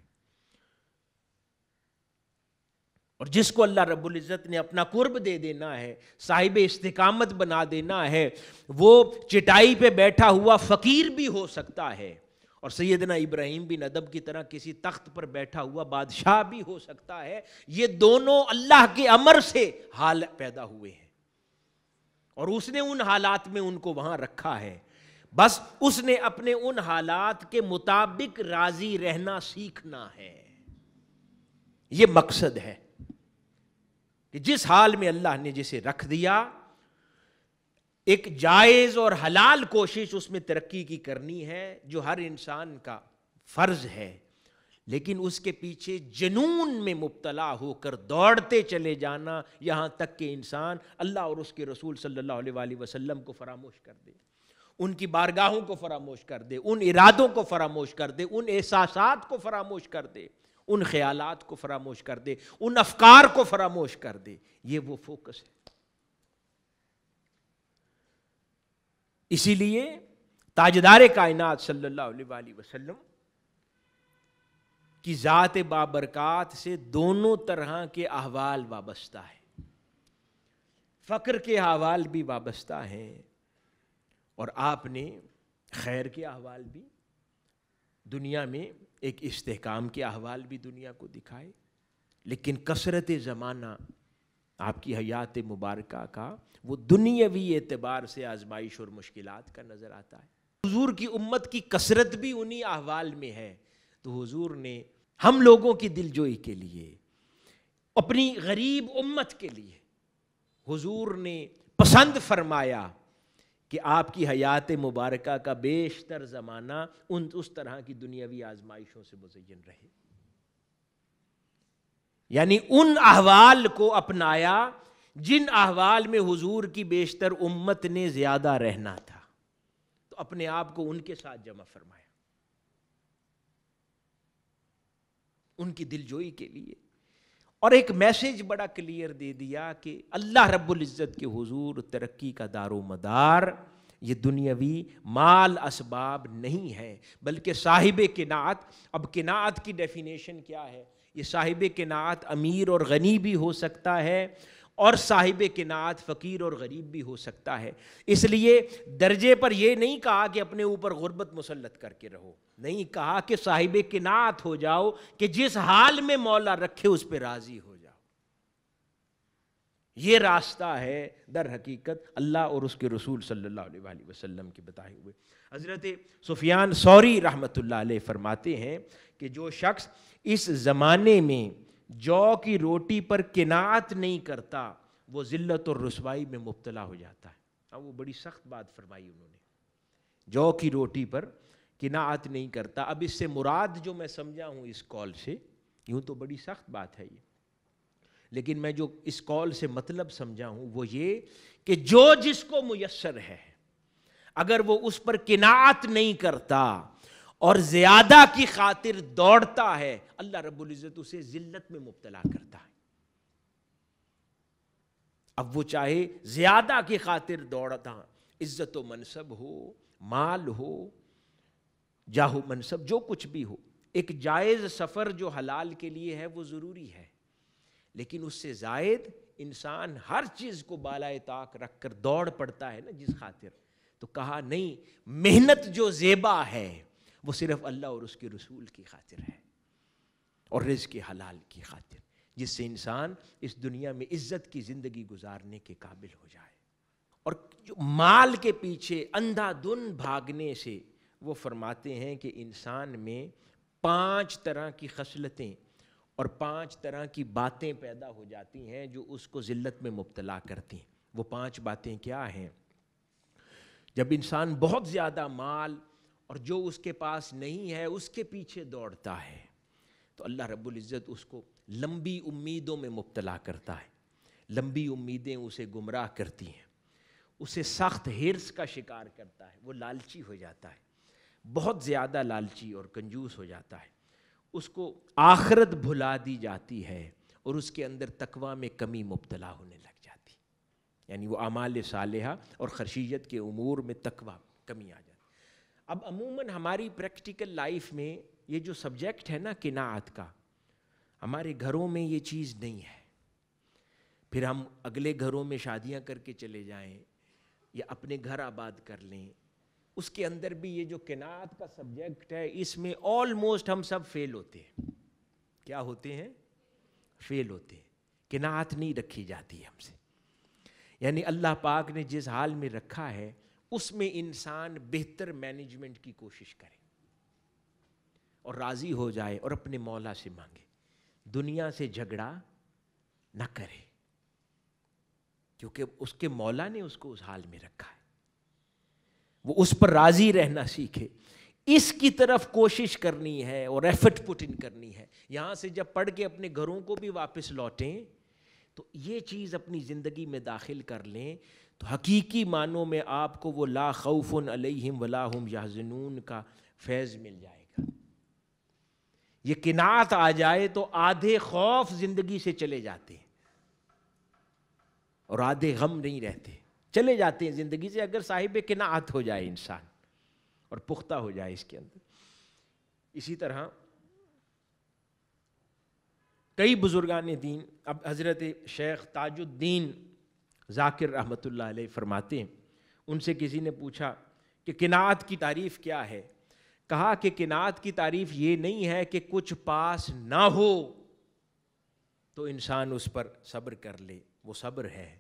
اور جس کو اللہ رب العزت نے اپنا قرب دے دینا ہے، صاحب استقامت بنا دینا ہے، وہ چٹائی پہ بیٹھا ہوا فقیر بھی ہو سکتا ہے، اور سیدنا ابراہیم بن ادب کی طرح کسی تخت پر بیٹھا ہوا بادشاہ بھی ہو سکتا ہے، یہ دونوں اللہ کے امر سے حال پیدا ہوئے ہیں، اور اس نے ان حالات میں ان کو وہاں رکھا ہے، بس اس نے اپنے ان حالات کے مطابق راضی رہنا سیکھنا ہے، یہ مقصد ہے کہ جس حال میں اللہ نے جسے رکھ دیا ایک جائز اور حلال کوشش اس میں ترقی کی کرنی ہے جو ہر انسان کا فرض ہے، لیکن اس کے پیچھے جنون میں مبتلا ہو کر دوڑتے چلے جانا یہاں تک کہ انسان اللہ اور اس کے رسول صلی اللہ علیہ وآلہ وسلم کو فراموش کر دے، ان کی بارگاہوں کو فراموش کر دے، ان ارادوں کو فراموش کر دے، ان احساسات کو فراموش کر دے، ان خیالات کو فراموش کر دے، ان افکار کو فراموش کر دے، یہ وہ فوکس ہے۔ اسی لیے تاجدار کائنات صلی اللہ علیہ وآلہ وسلم کی ذات بابرکات سے دونوں طرح کے احوال وابستہ ہیں، فقر کے احوال بھی وابستہ ہیں اور آپ نے خیر کے احوال بھی، دنیا میں ایک استحکام کے احوال بھی دنیا کو دکھائے، لیکن کثرت زمانہ آپ کی حیات مبارکہ کا وہ دنیاوی اعتبار سے آزمائش اور مشکلات کا نظر آتا ہے۔ حضور کی امت کی کثرت بھی انہی احوال میں ہے، تو حضور نے ہم لوگوں کی دلجوئی کے لیے، اپنی غریب امت کے لیے حضور نے پسند فرمایا کہ آپ کی حیات مبارکہ کا بیشتر زمانہ اس طرح کی دنیاوی آزمائشوں سے مزین رہے، یعنی ان احوال کو اپنایا جن احوال میں حضور کی بیشتر امت نے زیادہ رہنا تھا، تو اپنے آپ کو ان کے ساتھ جمع فرمایا ان کی دلجوئی کے لیے، اور ایک میسج بڑا کلیئر دے دیا کہ اللہ رب العزت کے حضور ترقی کا دار و مدار یہ دنیاوی مال اسباب نہیں ہے، بلکہ صاحب قناعت. اب قناعت کی ڈیفینیشن کیا ہے؟ یہ صاحب قناعت امیر اور غنی بھی ہو سکتا ہے، اور صاحب قناعت فقیر اور غریب بھی ہو سکتا ہے. اس لیے درجے پر یہ نہیں کہا کہ اپنے اوپر غربت مسلط کر کے رہو، نہیں کہا کہ صاحب قناعت ہو جاؤ کہ جس حال میں مولا رکھے اس پہ راضی ہو جاؤ. یہ راستہ ہے در حقیقت اللہ اور اس کے رسول صلی اللہ علیہ وآلہ وسلم کے بتائے ہوئے. حضرت سفیان ثوری رحمۃ اللہ علیہ فرماتے ہیں کہ جو شخص اس زمانے میں جو کی روٹی پر قناعت نہیں کرتا وہ ذلت اور رسوائی میں مبتلا ہو جاتا ہے. اب وہ بڑی سخت بات فرمائی انہوں نے، جو کی روٹی پر قناعت نہیں کرتا. اب اس سے مراد جو میں سمجھا ہوں اس قول سے، یوں تو بڑی سخت بات ہے یہ، لیکن میں جو اس قول سے مطلب سمجھا ہوں وہ یہ کہ جو جس کو میسر ہے اگر وہ اس پر قناعت نہیں کرتا اور زیادہ کی خاطر دوڑتا ہے، اللہ رب العزت اسے ذلت میں مبتلا کرتا ہے. اب وہ چاہے زیادہ کی خاطر دوڑتا، عزت و منصب ہو، مال ہو، جاہ و منصب، جو کچھ بھی ہو، ایک جائز سفر جو حلال کے لیے ہے وہ ضروری ہے، لیکن اس سے زائد انسان ہر چیز کو بالائے طاق رکھ کر دوڑ پڑتا ہے نا جس خاطر. تو کہا نہیں، محنت جو زیبا ہے وہ صرف اللہ اور اس کے رسول کی خاطر ہے، اور رزق حلال کی خاطر، جس سے انسان اس دنیا میں عزت کی زندگی گزارنے کے قابل ہو جائے. اور جو مال کے پیچھے اندھا دھن بھاگنے سے، وہ فرماتے ہیں کہ انسان میں 5 طرح کی خصلتیں اور 5 طرح کی باتیں پیدا ہو جاتی ہیں جو اس کو ذلت میں مبتلا کرتی ہیں. وہ 5 باتیں کیا ہیں؟ جب انسان بہت زیادہ مال اور جو اس کے پاس نہیں ہے اس کے پیچھے دوڑتا ہے تو اللہ رب العزت اس کو لمبی امیدوں میں مبتلا کرتا ہے. لمبی امیدیں اسے گمراہ کرتی ہیں، اسے سخت ہرس کا شکار کرتا ہے، وہ لالچی ہو جاتا ہے، بہت زیادہ لالچی اور کنجوس ہو جاتا ہے. اس کو آخرت بھلا دی جاتی ہے اور اس کے اندر تقویٰ میں کمی مبتلا ہونے لگ جاتی، یعنی وہ اعمال صالحہ اور خرشیت کے امور میں تقویٰ کمی آ جاتی. اب عموماً ہماری پریکٹیکل لائف میں یہ جو سبجیکٹ ہے نا قناعت کا، ہمارے گھروں میں یہ چیز نہیں ہے. پھر ہم اگلے گھروں میں شادیاں کر کے چلے جائیں یا اپنے گھر آباد کر لیں، اس کے اندر بھی یہ جو قناعت کا سبجیکٹ ہے اس میں آلموسٹ ہم سب فیل ہوتے ہیں. کیا ہوتے ہیں؟ فیل ہوتے ہیں. قناعت نہیں رکھی جاتی ہم سے. یعنی اللہ پاک نے جس حال میں رکھا ہے اس میں انسان بہتر مینجمنٹ کی کوشش کرے اور راضی ہو جائے اور اپنے مولا سے مانگے، دنیا سے جھگڑا نہ کرے، کیونکہ اس کے مولا نے اس کو اس حال میں رکھا ہے. وہ اس پر راضی رہنا سیکھے، اس کی طرف کوشش کرنی ہے اور ایفرٹ پٹ ان کرنی ہے. یہاں سے جب پڑھ کے اپنے گھروں کو بھی واپس لوٹیں تو یہ چیز اپنی زندگی میں داخل کر لیں تو حقیقی معنوں میں آپ کو وہ لا خوف علیہم ولا ہم یحزنون کا فیض مل جائے گا. یہ قناعت آ جائے تو آدھے خوف زندگی سے چلے جاتے ہیں اور آدھے غم نہیں رہتے، چلے جاتے ہیں زندگی سے اگر صاحب قناعت ہو جائے انسان اور پختہ ہو جائے اس کے اندر. اسی طرح کئی بزرگان دین، اب حضرت شیخ تاج الدین ذاکر رحمۃ اللہ علیہ فرماتے ہیں، ان سے کسی نے پوچھا کہ قناعت کی تعریف کیا ہے؟ کہا کہ قناعت کی تعریف یہ نہیں ہے کہ کچھ پاس نہ ہو تو انسان اس پر صبر کر لے، وہ صبر ہے.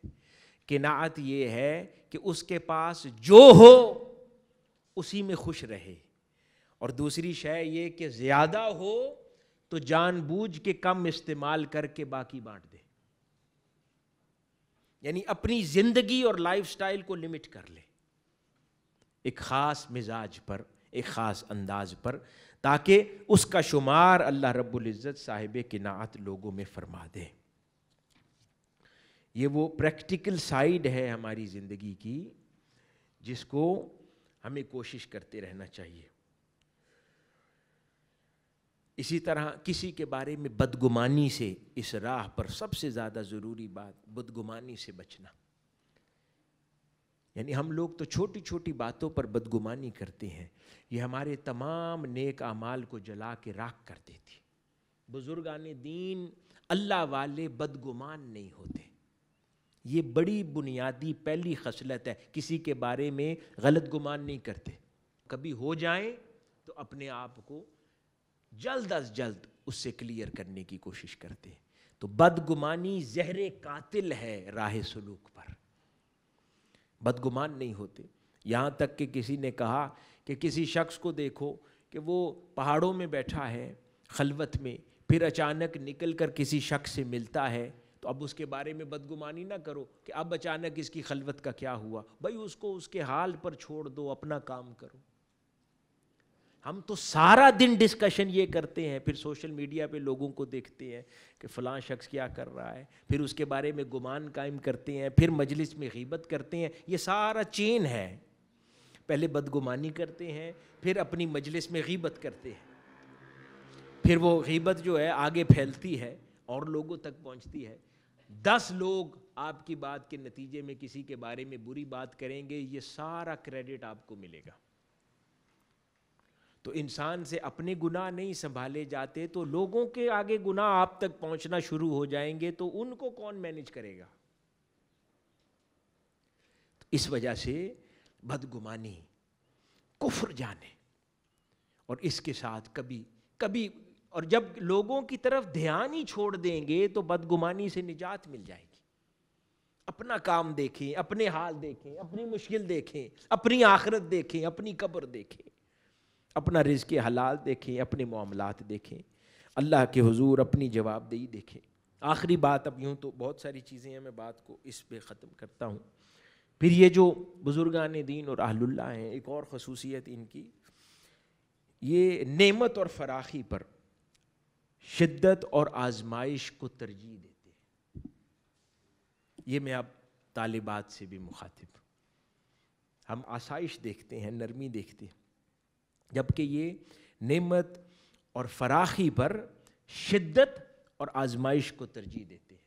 قناعت یہ ہے کہ اس کے پاس جو ہو اسی میں خوش رہے، اور دوسری شے یہ کہ زیادہ ہو تو جان بوجھ کے کم استعمال کر کے باقی بانٹ دے. یعنی اپنی زندگی اور لائف سٹائل کو لمٹ کر لے ایک خاص مزاج پر، ایک خاص انداز پر، تاکہ اس کا شمار اللہ رب العزت صاحب قناعت لوگوں میں فرما دے. یہ وہ پریکٹیکل سائیڈ ہے ہماری زندگی کی جس کو ہمیں کوشش کرتے رہنا چاہیے. اسی طرح کسی کے بارے میں بدگمانی سے، اس راہ پر سب سے زیادہ ضروری بات بدگمانی سے بچنا. یعنی ہم لوگ تو چھوٹی چھوٹی باتوں پر بدگمانی کرتے ہیں، یہ ہمارے تمام نیک اعمال کو جلا کے راکھ کر دیتی۔ بزرگان دین اللہ والے بدگمان نہیں ہوتے، یہ بڑی بنیادی پہلی خصلت ہے، کسی کے بارے میں غلط گمان نہیں کرتے، کبھی ہو جائیں تو اپنے آپ کو جلد از جلد اس سے کلیئر کرنے کی کوشش کرتے ہیں۔ تو بدگمانی زہر قاتل ہے راہ سلوک پر، بدگمان نہیں ہوتے۔ یہاں تک کہ کسی نے کہا کہ کسی شخص کو دیکھو کہ وہ پہاڑوں میں بیٹھا ہے خلوت میں، پھر اچانک نکل کر کسی شخص سے ملتا ہے، تو اب اس کے بارے میں بدگمانی نہ کرو کہ اب اچانک اس کی خلوت کا کیا ہوا، بھائی اس کو اس کے حال پر چھوڑ دو، اپنا کام کرو۔ ہم تو سارا دن ڈسکشن یہ کرتے ہیں، پھر سوشل میڈیا پہ لوگوں کو دیکھتے ہیں کہ فلاں شخص کیا کر رہا ہے، پھر اس کے بارے میں گمان قائم کرتے ہیں، پھر مجلس میں غیبت کرتے ہیں۔ یہ سارا چین ہے، پہلے بدگمانی کرتے ہیں، پھر اپنی مجلس میں غیبت کرتے ہیں، پھر وہ غیبت جو ہے آگے پھیلتی ہے اور لوگوں تک پہنچتی ہے۔ 10 لوگ آپ کی بات کے نتیجے میں کسی کے بارے میں بری بات کریں گے، یہ سارا کریڈٹ آپ کو ملے گا۔ تو انسان سے اپنے گناہ نہیں سنبھالے جاتے تو لوگوں کے آگے گناہ آپ تک پہنچنا شروع ہو جائیں گے، تو ان کو کون مینیج کرے گا؟ تو اس وجہ سے بدگمانی کفر جانے، اور اس کے ساتھ کبھی اور جب لوگوں کی طرف دھیان ہی چھوڑ دیں گے تو بدگمانی سے نجات مل جائے گی۔ اپنا کام دیکھیں، اپنے حال دیکھیں، اپنی مشکل دیکھیں، اپنی آخرت دیکھیں، اپنی قبر دیکھیں، اپنا رزق حلال دیکھیں، اپنے معاملات دیکھیں، اللہ کے حضور اپنی جواب دہی دیکھیں۔ آخری بات، اب یوں تو بہت ساری چیزیں ہیں، میں بات کو اس پہ ختم کرتا ہوں۔ پھر یہ جو بزرگان دین اور اہل اللہ ہیں، ایک اور خصوصیت ان کی، یہ نعمت اور فراخی پر شدت اور آزمائش کو ترجیح دیتے ہیں۔ یہ میں اب طالبات سے بھی مخاطب، ہم آسائش دیکھتے ہیں، نرمی دیکھتے ہیں، جبکہ یہ نعمت اور فراخی پر شدت اور آزمائش کو ترجیح دیتے ہیں،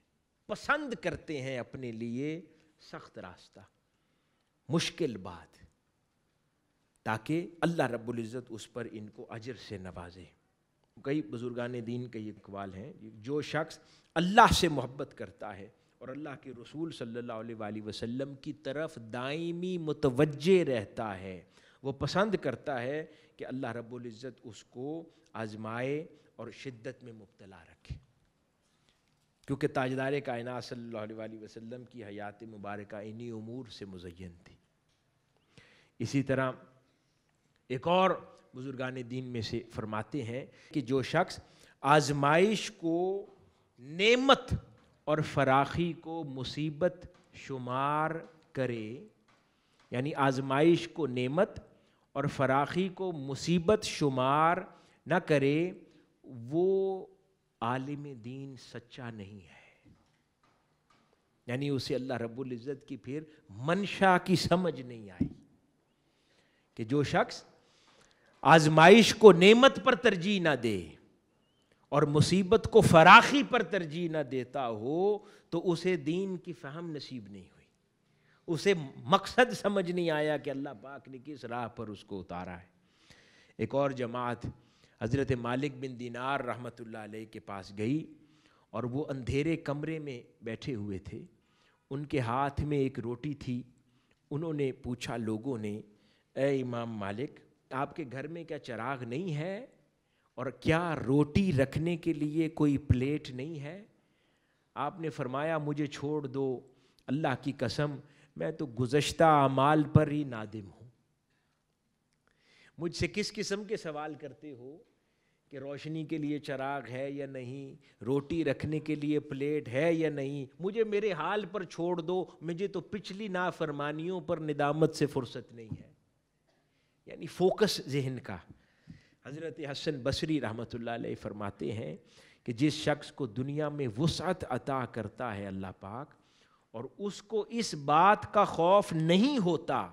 پسند کرتے ہیں اپنے لیے سخت راستہ، مشکل بات، تاکہ اللہ رب العزت اس پر ان کو اجر سے نوازے۔ کئی بزرگان دین کے یہ اقوال ہیں، جو شخص اللہ سے محبت کرتا ہے اور اللہ کے رسول صلی اللہ علیہ وآلہ وسلم کی طرف دائمی متوجہ رہتا ہے، وہ پسند کرتا ہے کہ اللہ رب العزت اس کو آزمائے اور شدت میں مبتلا رکھے، کیونکہ تاجدار کائنات صلی اللہ علیہ وآلہ وسلم کی حیات مبارکہ انہی امور سے مزین تھی۔ اسی طرح ایک اور بزرگان دین میں سے فرماتے ہیں کہ جو شخص آزمائش کو نعمت اور فراخی کو مصیبت شمار کرے، یعنی آزمائش کو نعمت اور فراخی کو مصیبت شمار نہ کرے، وہ عالم دین سچا نہیں ہے، یعنی اسے اللہ رب العزت کی پھر منشا کی سمجھ نہیں آئی۔ کہ جو شخص آزمائش کو نعمت پر ترجیح نہ دے اور مصیبت کو فراخی پر ترجیح نہ دیتا ہو، تو اسے دین کی فہم نصیب نہیں ہوئی، اسے مقصد سمجھ نہیں آیا کہ اللہ پاک نے کس راہ پر اس کو اتارا ہے۔ ایک اور جماعت حضرت مالک بن دینار رحمۃ اللہ علیہ کے پاس گئی، اور وہ اندھیرے کمرے میں بیٹھے ہوئے تھے، ان کے ہاتھ میں ایک روٹی تھی۔ انہوں نے پوچھا لوگوں نے، اے امام مالک، آپ کے گھر میں کیا چراغ نہیں ہے، اور کیا روٹی رکھنے کے لیے کوئی پلیٹ نہیں ہے؟ آپ نے فرمایا مجھے چھوڑ دو، اللہ کی قسم میں تو گزشتہ اعمال پر ہی نادم ہوں۔ مجھ سے کس قسم کے سوال کرتے ہو کہ روشنی کے لیے چراغ ہے یا نہیں، روٹی رکھنے کے لیے پلیٹ ہے یا نہیں؟ مجھے میرے حال پر چھوڑ دو، مجھے تو پچھلی نافرمانیوں پر ندامت سے فرصت نہیں ہے۔ یعنی فوکس ذہن کا۔ حضرت حسن بصری رحمۃ اللہ علیہ فرماتے ہیں کہ جس شخص کو دنیا میں وسعت عطا کرتا ہے اللہ پاک، اور اس کو اس بات کا خوف نہیں ہوتا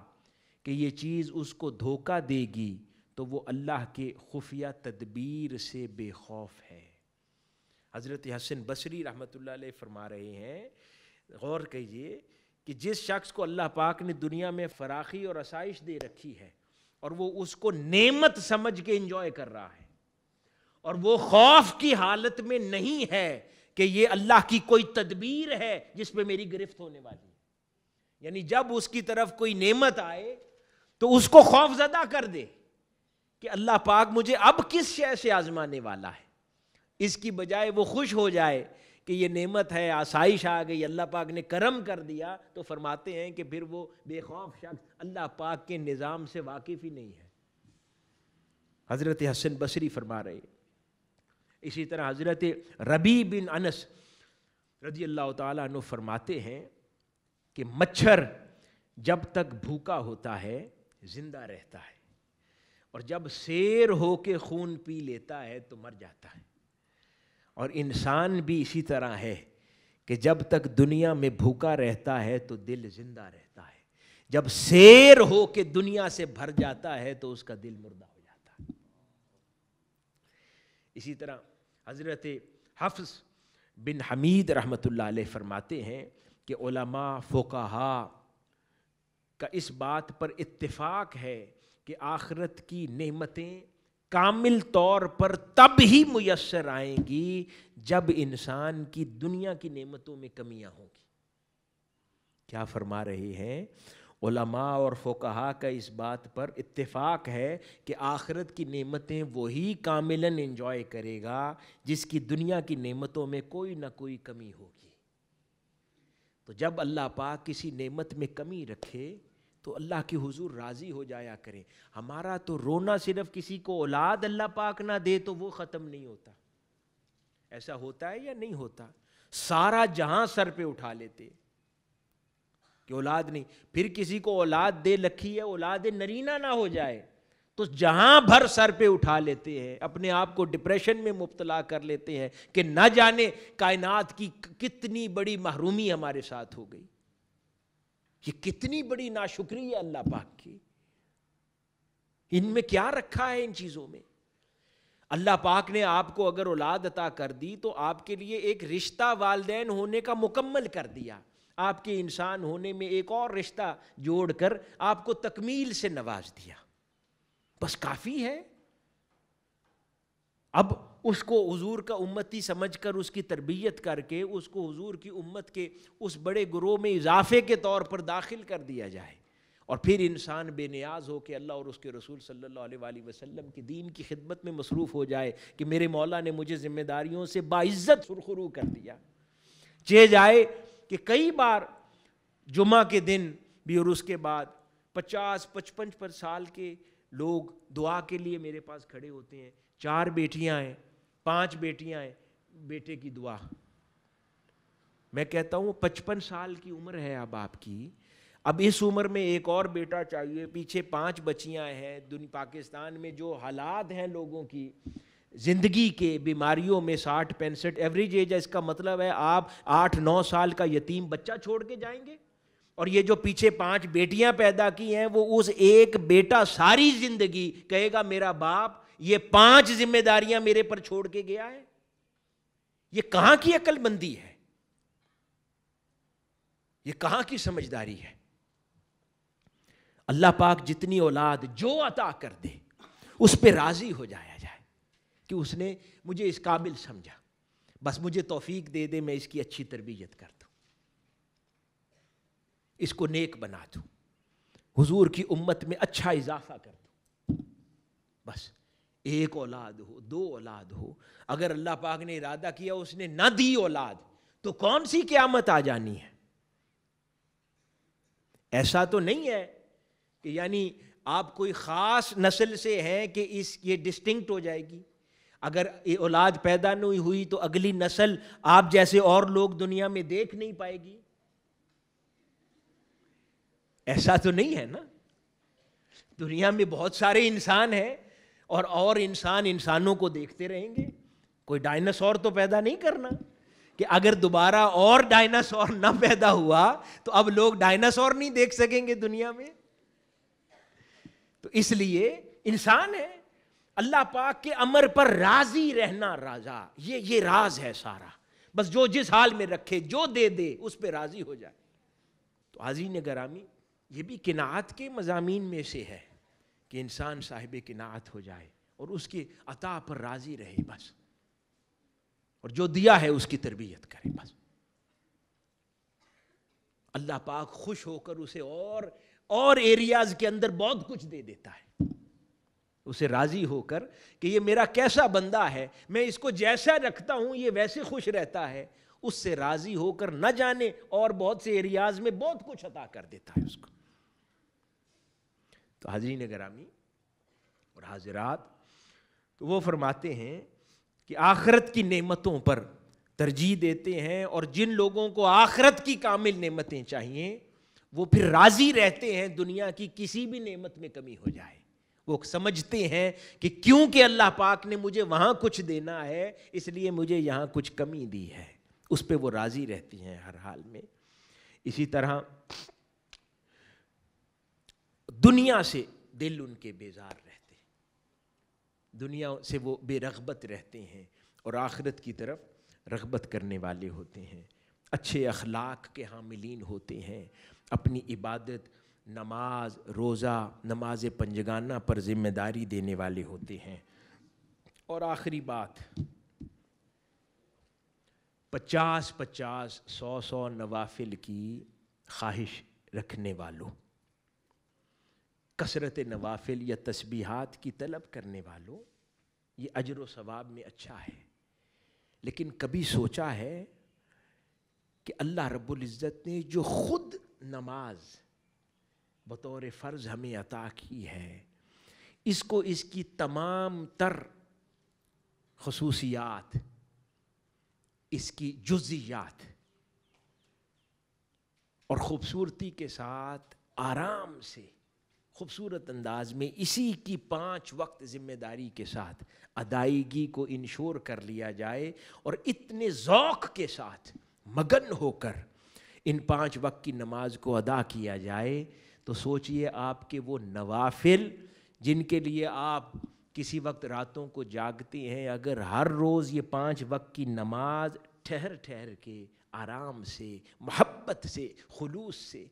کہ یہ چیز اس کو دھوکہ دے گی، تو وہ اللہ کے خفیہ تدبیر سے بے خوف ہے۔ حضرت حسن بصری رحمۃ اللہ علیہ فرما رہے ہیں، غور کیجئے کہ جس شخص کو اللہ پاک نے دنیا میں فراخی اور آسائش دے رکھی ہے اور وہ اس کو نعمت سمجھ کے انجوائے کر رہا ہے اور وہ خوف کی حالت میں نہیں ہے کہ یہ اللہ کی کوئی تدبیر ہے جس پہ میری گرفت ہونے والی ہے، یعنی جب اس کی طرف کوئی نعمت آئے تو اس کو خوف زدہ کر دے کہ اللہ پاک مجھے اب کس شے سے آزمانے والا ہے، اس کی بجائے وہ خوش ہو جائے کہ یہ نعمت ہے، آسائش آ گئی، اللہ پاک نے کرم کر دیا، تو فرماتے ہیں کہ پھر وہ بے خوف شخص اللہ پاک کے نظام سے واقف ہی نہیں ہے۔ حضرت حسن بصری فرما رہے ہیں۔ اسی طرح حضرت ربیع بن انس رضی اللہ تعالیٰ عنہ فرماتے ہیں کہ مچھر جب تک بھوکا ہوتا ہے زندہ رہتا ہے اور جب سیر ہو کے خون پی لیتا ہے تو مر جاتا ہے، اور انسان بھی اسی طرح ہے کہ جب تک دنیا میں بھوکا رہتا ہے تو دل زندہ رہتا ہے، جب سیر ہو کے دنیا سے بھر جاتا ہے تو اس کا دل مردہ ہو جاتا ہے۔ اسی طرح حضرت حفص بن حمید رحمۃ اللہ علیہ فرماتے ہیں کہ علماء فقہاء کا اس بات پر اتفاق ہے کہ آخرت کی نعمتیں کامل طور پر تب ہی میسر آئیں گی جب انسان کی دنیا کی نعمتوں میں کمیاں ہوں گی۔ کیا فرما رہے ہیں؟ علماء اور فقہاء کا اس بات پر اتفاق ہے کہ آخرت کی نعمتیں وہی کاملاً انجوائے کرے گا جس کی دنیا کی نعمتوں میں کوئی نہ کوئی کمی ہوگی۔ تو جب اللہ پاک کسی نعمت میں کمی رکھے تو اللہ کے حضور راضی ہو جایا کریں۔ ہمارا تو رونا صرف کسی کو اولاد اللہ پاک نہ دے تو وہ ختم نہیں ہوتا۔ ایسا ہوتا ہے یا نہیں ہوتا؟ سارا جہاں سر پہ اٹھا لیتے کہ اولاد نہیں، پھر کسی کو اولاد دے رکھی ہے، اولاد نرینہ نہ ہو جائے تو جہاں بھر سر پہ اٹھا لیتے ہیں، اپنے آپ کو ڈپریشن میں مبتلا کر لیتے ہیں کہ نہ جانے کائنات کی کتنی بڑی محرومی ہمارے ساتھ ہو گئی، یہ کتنی بڑی ناشکری ہے اللہ پاک کی، ان میں کیا رکھا ہے ان چیزوں میں۔ اللہ پاک نے آپ کو اگر اولاد عطا کر دی تو آپ کے لیے ایک رشتہ والدین ہونے کا مکمل کر دیا، آپ کے انسان ہونے میں ایک اور رشتہ جوڑ کر آپ کو تکمیل سے نواز دیا، بس کافی ہے۔ اب اس کو حضور کا امتی سمجھ کر اس کی تربیت کر کے اس کو حضور کی امت کے اس بڑے گروہ میں اضافے کے طور پر داخل کر دیا جائے، اور پھر انسان بے نیاز ہو کہ اللہ اور اس کے رسول صلی اللہ علیہ وآلہ وسلم کی دین کی خدمت میں مصروف ہو جائے کہ میرے مولا نے مجھے ذمہ داریوں سے باعزت سرخرو کر دیا۔ چہ جائے کہ کئی بار جمعہ کے دن بھی اور اس کے بعد 50-55 سال کے لوگ دعا کے لیے میرے پاس کھڑے ہوتے ہیں، 4 بیٹیاں ہیں، 5 بیٹیاں ہیں، بیٹے کی دعا۔ میں کہتا ہوں 55 سال کی عمر ہے اب آپ کی، اب اس عمر میں ایک اور بیٹا چاہیے، پیچھے 5 بچیاں ہیں۔ پاکستان میں جو حالات ہیں لوگوں کی زندگی کے، بیماریوں میں 60-65 ایوریج ایج ہے، اس کا مطلب ہے آپ 8-9 سال کا یتیم بچہ چھوڑ کے جائیں گے، اور یہ جو پیچھے 5 بیٹیاں پیدا کی ہیں وہ اس ایک بیٹا ساری زندگی کہے گا میرا باپ یہ 5 ذمہ داریاں میرے پر چھوڑ کے گیا ہے۔ یہ کہاں کی عقل مندی ہے، یہ کہاں کی سمجھداری ہے؟ اللہ پاک جتنی اولاد جو عطا کر دے اس پہ راضی ہو جایا جائے کہ اس نے مجھے اس قابل سمجھا، بس مجھے توفیق دے دے میں اس کی اچھی تربیت کر دوں، اس کو نیک بنا دوں، حضور کی امت میں اچھا اضافہ کر دوں۔ بس 1 اولاد ہو، 2 اولاد ہو، اگر اللہ پاک نے ارادہ کیا اس نے نہ دی اولاد تو کون سی قیامت آ جانی ہے؟ ایسا تو نہیں ہے کہ یعنی آپ کوئی خاص نسل سے ہیں کہ یہ ڈسٹنکٹ ہو جائے گی، اگر اولاد پیدا نہیں ہوئی تو اگلی نسل آپ جیسے اور لوگ دنیا میں دیکھ نہیں پائے گی، ایسا تو نہیں ہے نا۔ دنیا میں بہت سارے انسان ہیں اور انسان انسانوں کو دیکھتے رہیں گے، کوئی ڈائناسور تو پیدا نہیں کرنا کہ اگر دوبارہ اور ڈائناسور نہ پیدا ہوا تو اب لوگ ڈائناسور نہیں دیکھ سکیں گے دنیا میں۔ تو اس لیے انسان ہے، اللہ پاک کے امر پر راضی رہنا، رضا یہ راز ہے سارا، بس جو جس حال میں رکھے جو دے دے اس پہ راضی ہو جائے۔ تو تو حاضرین گرامی، یہ بھی قناعت کے مضامین میں سے ہے کہ انسان صاحب قناعت ہو جائے اور اس کی عطا پر راضی رہے بس، اور جو دیا ہے اس کی تربیت کرے بس۔ اللہ پاک خوش ہو کر اسے اور ایریاز کے اندر بہت کچھ دے دیتا ہے، اسے راضی ہو کر کہ یہ میرا کیسا بندہ ہے، میں اس کو جیسا رکھتا ہوں یہ ویسے خوش رہتا ہے، اس سے راضی ہو کر نہ جانے اور بہت سے ایریاز میں بہت کچھ عطا کر دیتا ہے اس کو۔ تو حاضرین گرامی اور حاضرات، تو وہ فرماتے ہیں کہ آخرت کی نعمتوں پر ترجیح دیتے ہیں، اور جن لوگوں کو آخرت کی کامل نعمتیں چاہیے وہ پھر راضی رہتے ہیں دنیا کی کسی بھی نعمت میں کمی ہو جائے۔ وہ سمجھتے ہیں کہ کیونکہ اللہ پاک نے مجھے وہاں کچھ دینا ہے اس لیے مجھے یہاں کچھ کمی دی ہے، اس پہ وہ راضی رہتی ہیں ہر حال میں۔ اسی طرح دنیا سے دل ان کے بیزار رہتے ہیں، دنیا سے وہ بے رغبت رہتے ہیں اور آخرت کی طرف رغبت کرنے والے ہوتے ہیں، اچھے اخلاق کے حاملین ہوتے ہیں، اپنی عبادت، نماز، روزہ، نماز پنجگانہ پر ذمہ داری دینے والے ہوتے ہیں۔ اور آخری بات، 50 100 نوافل کی خواہش رکھنے والوں، کثرت نوافل یا تسبیحات کی طلب کرنے والوں، یہ اجر و ثواب میں اچھا ہے، لیکن کبھی سوچا ہے کہ اللہ رب العزت نے جو خود نماز بطور فرض ہمیں عطا کی ہے، اس کو اس کی تمام تر خصوصیات، اس کی جزئیات اور خوبصورتی کے ساتھ آرام سے خوبصورت انداز میں اسی کی 5 وقت ذمہ داری کے ساتھ ادائیگی کو انشور کر لیا جائے اور اتنے ذوق کے ساتھ مگن ہو کر ان 5 وقت کی نماز کو ادا کیا جائے، تو سوچئے آپ کے وہ نوافل جن کے لیے آپ کسی وقت راتوں کو جاگتے ہیں، اگر ہر روز یہ 5 وقت کی نماز ٹھہر کے آرام سے، محبت سے، خلوص سے،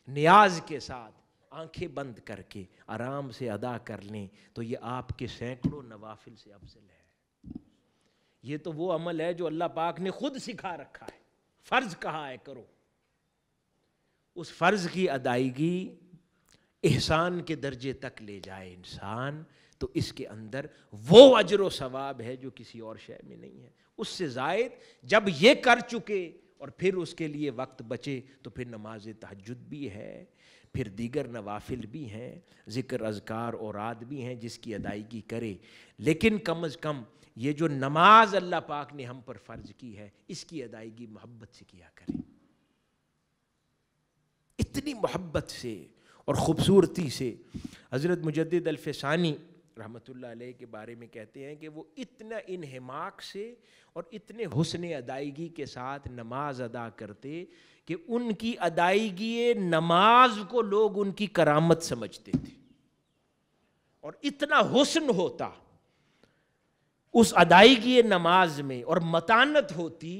نیاز کے ساتھ، آنکھیں بند کر کے آرام سے ادا کر لیں، تو یہ آپ کے سینکڑوں نوافل سے افضل ہے۔ یہ تو وہ عمل ہے جو اللہ پاک نے خود سکھا رکھا ہے، فرض کہا ہے کرو، اس فرض کی ادائیگی احسان کے درجے تک لے جائے انسان، تو اس کے اندر وہ اجر و ثواب ہے جو کسی اور شے میں نہیں ہے۔ اس سے زائد جب یہ کر چکے اور پھر اس کے لیے وقت بچے تو پھر نماز تہجد بھی ہے، پھر دیگر نوافل بھی ہیں، ذکر اذکار اوراد بھی ہیں جس کی ادائیگی کرے، لیکن کم از کم یہ جو نماز اللہ پاک نے ہم پر فرض کی ہے اس کی ادائیگی محبت سے کیا کرے، اتنی محبت سے اور خوبصورتی سے۔ حضرت مجدد الفسانی رحمۃ اللہ علیہ کے بارے میں کہتے ہیں کہ وہ اتنا انہماک سے اور اتنے حسن ادائیگی کے ساتھ نماز ادا کرتے کہ ان کی ادائیگی نماز کو لوگ ان کی کرامت سمجھتے تھے، اور اتنا حسن ہوتا اس ادائیگی نماز میں اور متانت ہوتی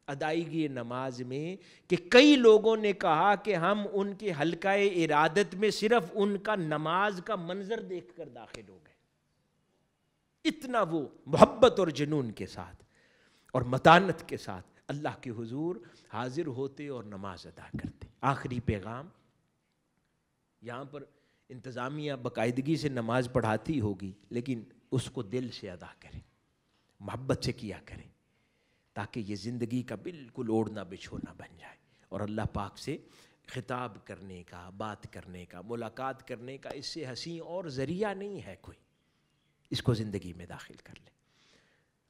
ادائیگی نماز میں کہ کئی لوگوں نے کہا کہ ہم ان کے حلقہ ارادت میں صرف ان کا نماز کا منظر دیکھ کر داخل ہو گئے، اتنا وہ محبت اور جنون کے ساتھ اور متانت کے ساتھ اللہ کے حضور حاضر ہوتے اور نماز ادا کرتے۔ آخری پیغام، یہاں پر انتظامیہ باقاعدگی سے نماز پڑھاتی ہوگی لیکن اس کو دل سے ادا کرے، محبت سے کیا کرے، تاکہ یہ زندگی کا بالکل اوڑھنا بچھونا بن جائے اور اللہ پاک سے خطاب کرنے کا، بات کرنے کا، ملاقات کرنے کا اس سے حسین اور ذریعہ نہیں ہے کوئی، اس کو زندگی میں داخل کر لیں۔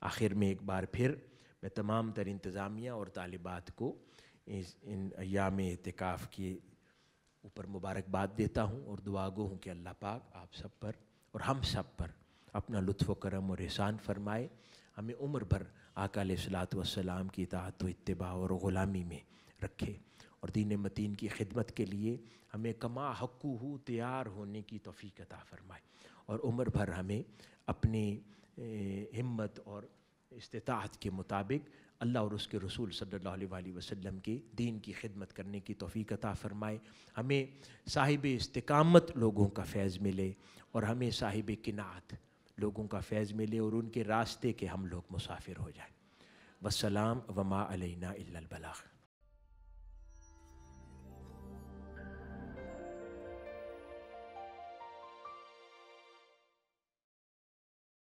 آخر میں ایک بار پھر میں تمام تر انتظامیہ اور طالبات کو ان ایام اعتکاف کے اوپر مبارکباد دیتا ہوں اور دعا گو ہوں کہ اللہ پاک آپ سب پر اور ہم سب پر اپنا لطف و کرم اور احسان فرمائے، ہمیں عمر بھر آقا علیہ الصلوۃ والسلام کی اطاعت و اتباع اور غلامی میں رکھے، اور دین متین کی خدمت کے لیے ہمیں کما حقہ تیار ہونے کی توفیق عطا فرمائے، اور عمر بھر ہمیں اپنی ہمت اور استطاعت کے مطابق اللہ اور اس کے رسول صلی اللہ علیہ وآلہ وسلم کے دین کی خدمت کرنے کی توفیق عطا فرمائے، ہمیں صاحب استقامت لوگوں کا فیض ملے، اور ہمیں صاحب قناعت لوگوں کا فیض ملے، اور ان کے راستے کے ہم لوگ مسافر ہو جائیں۔ والسلام وما علینا الا البلاغ۔